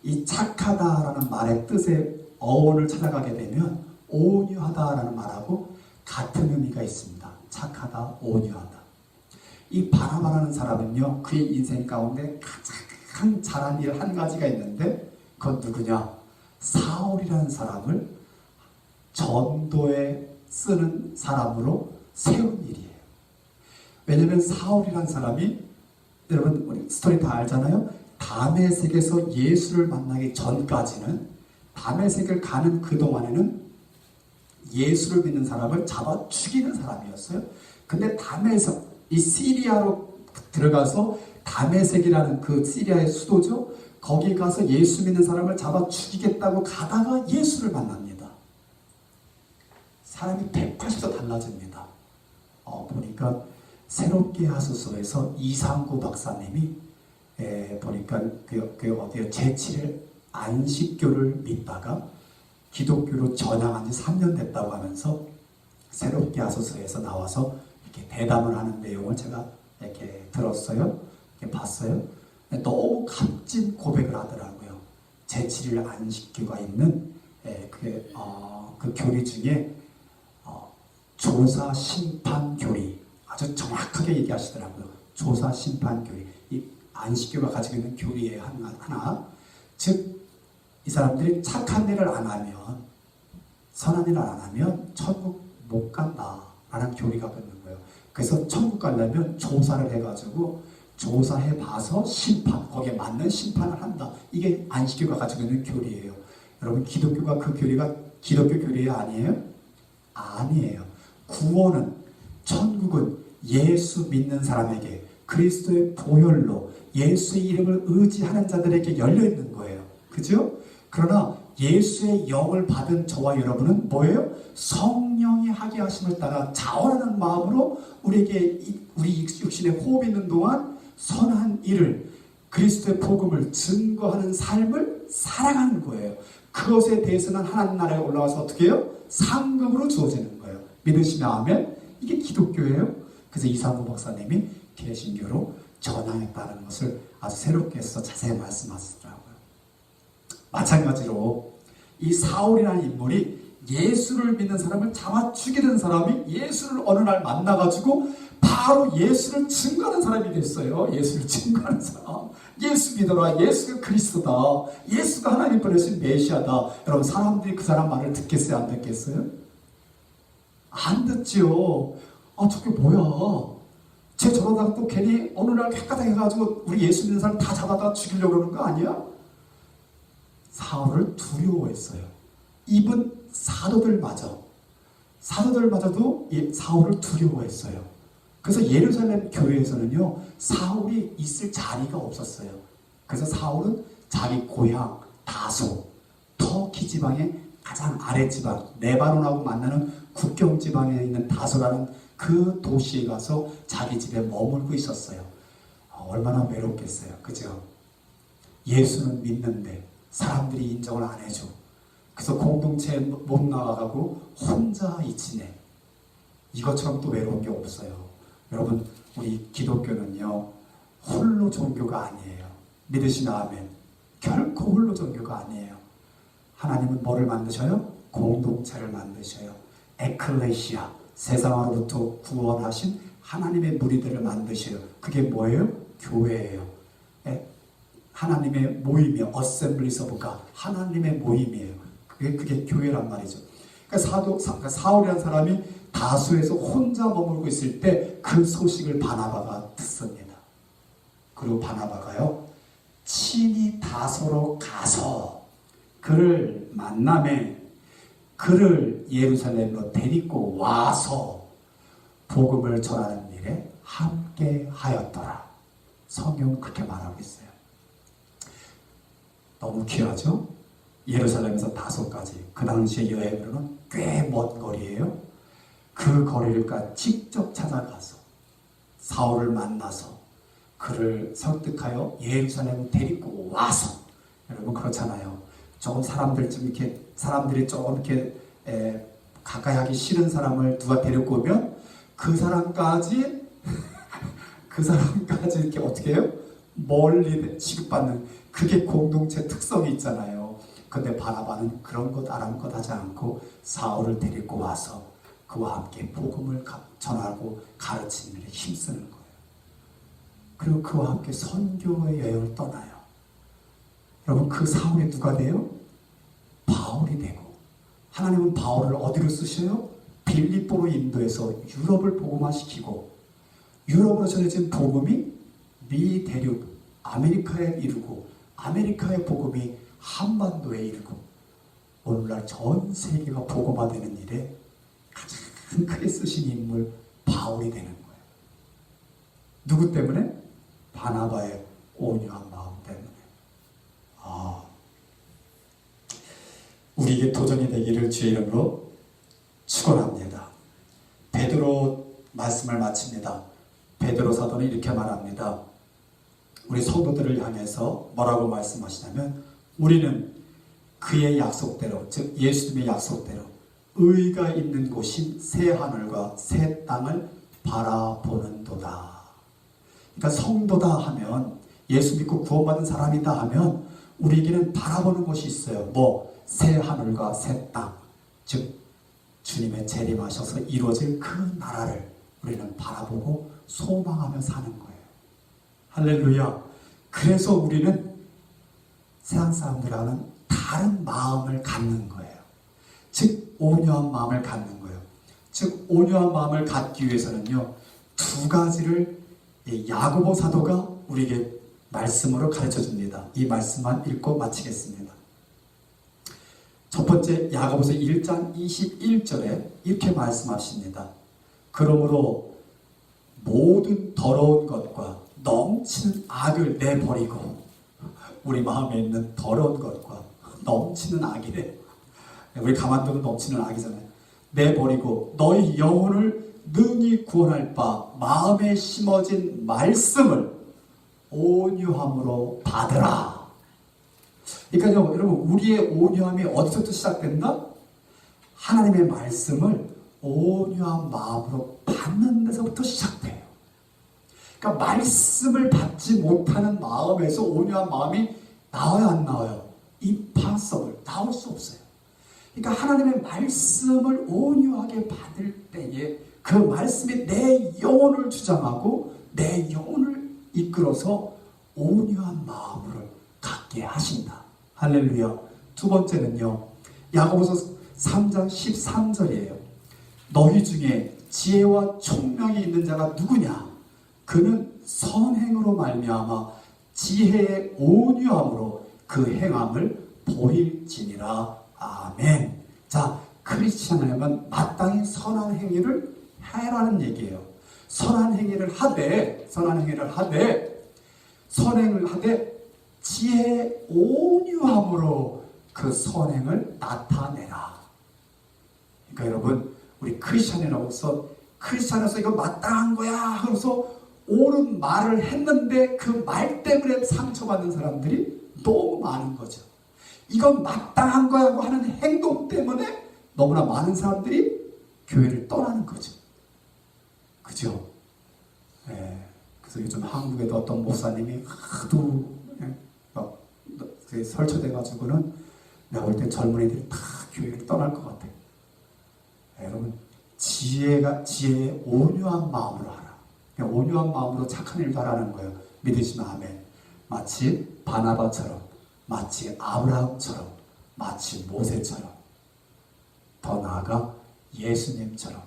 이 착하다라는 말의 뜻의 어원을 찾아가게 되면 온유하다라는 말하고 같은 의미가 있습니다. 착하다, 온유하다. 이 바나바라는 사람은요, 그의 인생 가운데 가장 잘한 일 한 가지가 있는데 그건 누구냐? 사울이라는 사람을 전도에 쓰는 사람으로 세운 일이에요. 왜냐하면 사울이라는 사람이, 여러분 우리 스토리 다 알잖아요. 다메섹에서 예수를 만나기 전까지는, 다메섹을 가는 그동안에는 예수를 믿는 사람을 잡아 죽이는 사람이었어요. 근데 다메섹, 이 시리아로 들어가서 다메섹이라는 그 시리아의 수도죠. 거기 가서 예수 믿는 사람을 잡아 죽이겠다고 가다가 예수를 만납니다. 사람이 180도 달라집니다. 보니까 새롭게 하소서에서 이상구 박사님이 보니까 그 어디에 제7일 안식교를 믿다가 기독교로 전향한 지 3년 됐다고 하면서 새롭게 하소서에서 나와서 이렇게 대담을 하는 내용을 제가 이렇게 들었어요. 이렇게 봤어요. 너무 값진 고백을 하더라고요. 제7일 안식교가 있는 그 교리 중에 조사 심판 교리, 아주 정확하게 얘기하시더라고요. 조사 심판 교리. 이 안식교가 가지고 있는 교리의 하나. 즉, 이 사람들이 착한 일을 안 하면, 선한 일을 안 하면 천국 못 간다라는 교리가 있는 거예요. 그래서 천국 가려면 조사를 해가지고 조사해 봐서 심판, 거기에 맞는 심판을 한다. 이게 안식교가 가지고 있는 교리예요. 여러분, 기독교가 그 교리가 기독교 교리 아니에요? 아니에요. 구원은, 천국은 예수 믿는 사람에게 그리스도의 보혈로 예수의 이름을 의지하는 자들에게 열려있는 거예요. 그죠? 그러나 예수의 영을 받은 저와 여러분은 뭐예요? 성령이 하게 하심을 따라 자원하는 마음으로 우리에게 우리 육신에 호흡이 있는 동안 선한 일을, 그리스도의 복음을 증거하는 삶을 살아가는 거예요. 그것에 대해서는 하나님 나라에 올라와서 어떻게 해요? 상급으로 주어지는 거예요. 믿으시면 아멘. 이게 기독교예요. 그래서 이상구 박사님이 개신교로 전향했다는 것을 아주 새롭게 해서 자세히 말씀하시더라고요. 마찬가지로 이 사울이라는 인물이 예수를 믿는 사람을 잡아 죽이는 사람이 예수를 어느 날 만나가지고 바로 예수를 증거하는 사람이 됐어요. 예수를 증거하는 사람. 예수 믿어라. 예수가 그리스도다. 예수가 하나님 보내신 메시아다. 여러분, 사람들이 그 사람 말을 듣겠어요? 안 듣겠어요? 안 듣지요. 아, 저게 뭐야. 쟤 저러다가 또 괜히 어느 날 헷가닥 해가지고 우리 예수 믿는 사람 다 잡아다 죽이려고 그러는 거 아니야? 사울을 두려워했어요. 이분 사도들마저도 사울을 두려워했어요. 그래서 예루살렘 교회에서는요, 사울이 있을 자리가 없었어요. 그래서 사울은 자기 고향 다소, 터키 지방의 가장 아래 지방, 레바논하고 만나는 국경 지방에 있는 다소라는 그 도시에 가서 자기 집에 머물고 있었어요. 얼마나 외롭겠어요. 그죠? 예수는 믿는데 사람들이 인정을 안 해줘. 그래서 공동체에 못 나가고 혼자 있지네. 이것처럼 또 외로운 게 없어요. 여러분, 우리 기독교는요, 홀로 종교가 아니에요. 믿으시면 아멘. 결코 홀로 종교가 아니에요. 하나님은 뭐를 만드셔요? 공동체를 만드셔요. 에클레시아, 세상으로부터 구원하신 하나님의 무리들을 만드셔요. 그게 뭐예요? 교회예요. 하나님의 모임이에요. Assemblies of God. 하나님의 모임이에요. 그게 교회란 말이죠. 그러니까 사울이라는 사람이 다수에서 혼자 머물고 있을 때 그 소식을 바나바가 듣습니다. 그리고 바나바가요, 친히 다소로 가서 그를 만남에 그를 예루살렘으로 데리고 와서 복음을 전하는 일에 함께 하였더라. 성경은 그렇게 말하고 있어요. 너무 귀하죠? 예루살렘에서 다소까지, 그 당시의 여행으로는 꽤 먼 거리예요. 그 거리를 직접 찾아가서 사울을 만나서 그를 설득하여 예루살렘을 데리고 와서, 여러분 그렇잖아요. 사람들이 조금 이렇게 가까이 하기 싫은 사람을 누가 데리고 오면 그 사람까지 이렇게 어떻게 해요? 멀리 취급받는, 그게 공동체 특성이 있잖아요. 근데 바나바는 그런 것 아랑곳 하지 않고 사울을 데리고 와서 그와 함께 복음을 전하고 가르치는 일에 힘쓰는 거예요. 그리고 그와 함께 선교의 여행을 떠나요. 여러분, 그 사울이 누가 돼요? 바울이 되고, 하나님은 바울을 어디로 쓰셔요? 빌립보로 인도해서 유럽을 복음화시키고, 유럽으로 전해진 복음이 미 대륙 아메리카에 이르고, 아메리카의 복음이 한반도에 이르고, 오늘날 전 세계가 복음화되는 일에 가장 크게 쓰신 인물 바울이 되는 거예요. 누구 때문에? 바나바의 온유한 마음 때문에. 우리에게 도전이 되기를 주의 이름으로 축원합니다. 베드로 말씀을 마칩니다. 베드로 사도는 이렇게 말합니다. 우리 성도들을 향해서 뭐라고 말씀하시냐면, 우리는 그의 약속대로, 즉 예수님의 약속대로 의가 있는 곳인 새 하늘과 새 땅을 바라보는도다. 그러니까 성도다 하면, 예수 믿고 구원받은 사람이다 하면 우리에게는 바라보는 것이 있어요. 새 하늘과 새 땅, 즉 주님의 재림하셔서 이루어질 그 나라를 우리는 바라보고 소망하며 사는 거예요. 할렐루야. 그래서 우리는 세상 사람들과는 다른 마음을 갖는 거예요. 즉 온유한 마음을 갖는 거예요. 즉 온유한 마음을 갖기 위해서는요, 두 가지를 야고보 사도가 우리에게 말씀으로 가르쳐 줍니다. 이 말씀만 읽고 마치겠습니다. 첫 번째, 야고보서 1장 21절에 이렇게 말씀하십니다. 그러므로 모든 더러운 것과 넘치는 악을 내버리고, 우리 마음에 있는 더러운 것과 넘치는 악이래. 우리 가만두면 넘치는 악이잖아요. 내버리고 너희 영혼을 능히 구원할 바 마음에 심어진 말씀을 온유함으로 받으라. 그러니까요, 여러분, 우리의 온유함이 어디서부터 시작된다? 하나님의 말씀을 온유한 마음으로 받는 데서부터 시작돼요. 그러니까 말씀을 받지 못하는 마음에서 온유한 마음이 나와요, 안 나와요? impossible. 나올 수 없어요. 그러니까 하나님의 말씀을 온유하게 받을 때에 그 말씀이 내 영혼을 주장하고 내 영혼을 이끌어서 온유한 마음을 갖게 하신다. 할렐루야. 두 번째는요, 야고보서 3장 13절이에요. 너희 중에 지혜와 총명이 있는 자가 누구냐? 그는 선행으로 말미암아 지혜의 온유함으로 그 행함을 보일지니라. 아멘. 자, 크리스찬이라면 마땅히 선한 행위를 해라는 얘기예요. 선한 행위를 하되 선행을 하되 지혜의 온유함으로 그 선행을 나타내라. 그러니까 여러분, 우리 크리스찬으로서 이거 마땅한 거야 그래서 옳은 말을 했는데 그 말 때문에 상처받는 사람들이 너무 많은 거죠. 이건 마땅한 거야 하고 하는 행동 때문에 너무나 많은 사람들이 교회를 떠나는 거죠. 그죠? 예. 그래서 요즘 한국에도 어떤 목사님이 하도 막 설쳐돼가지고는 내가 볼 때 젊은이들이 다 교회를 떠날 것 같아요. 예, 여러분, 지혜의 온유한 마음으로 하라. 온유한 마음으로 착한 일도 하라는 거예요. 믿으시면 아멘. 마치 바나바처럼, 마치 아브라함처럼, 마치 모세처럼, 더 나아가 예수님처럼.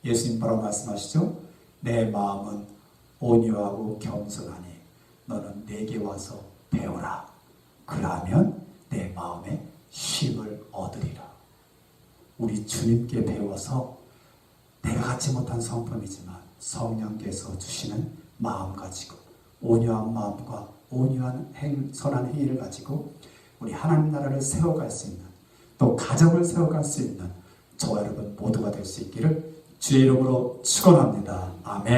예수님 뭐라고 말씀하시죠? 내 마음은 온유하고 겸손하니 너는 내게 와서 배우라. 그러면 내 마음에 쉼을 얻으리라. 우리 주님께 배워서 내가 갖지 못한 성품이지만 성령께서 주시는 마음 가지고 온유한 마음과 온유한 선한 행위를 가지고 우리 하나님 나라를 세워갈 수 있는, 또 가정을 세워갈 수 있는 저와 여러분 모두가 될 수 있기를 주의 이름으로 축원합니다. 아멘.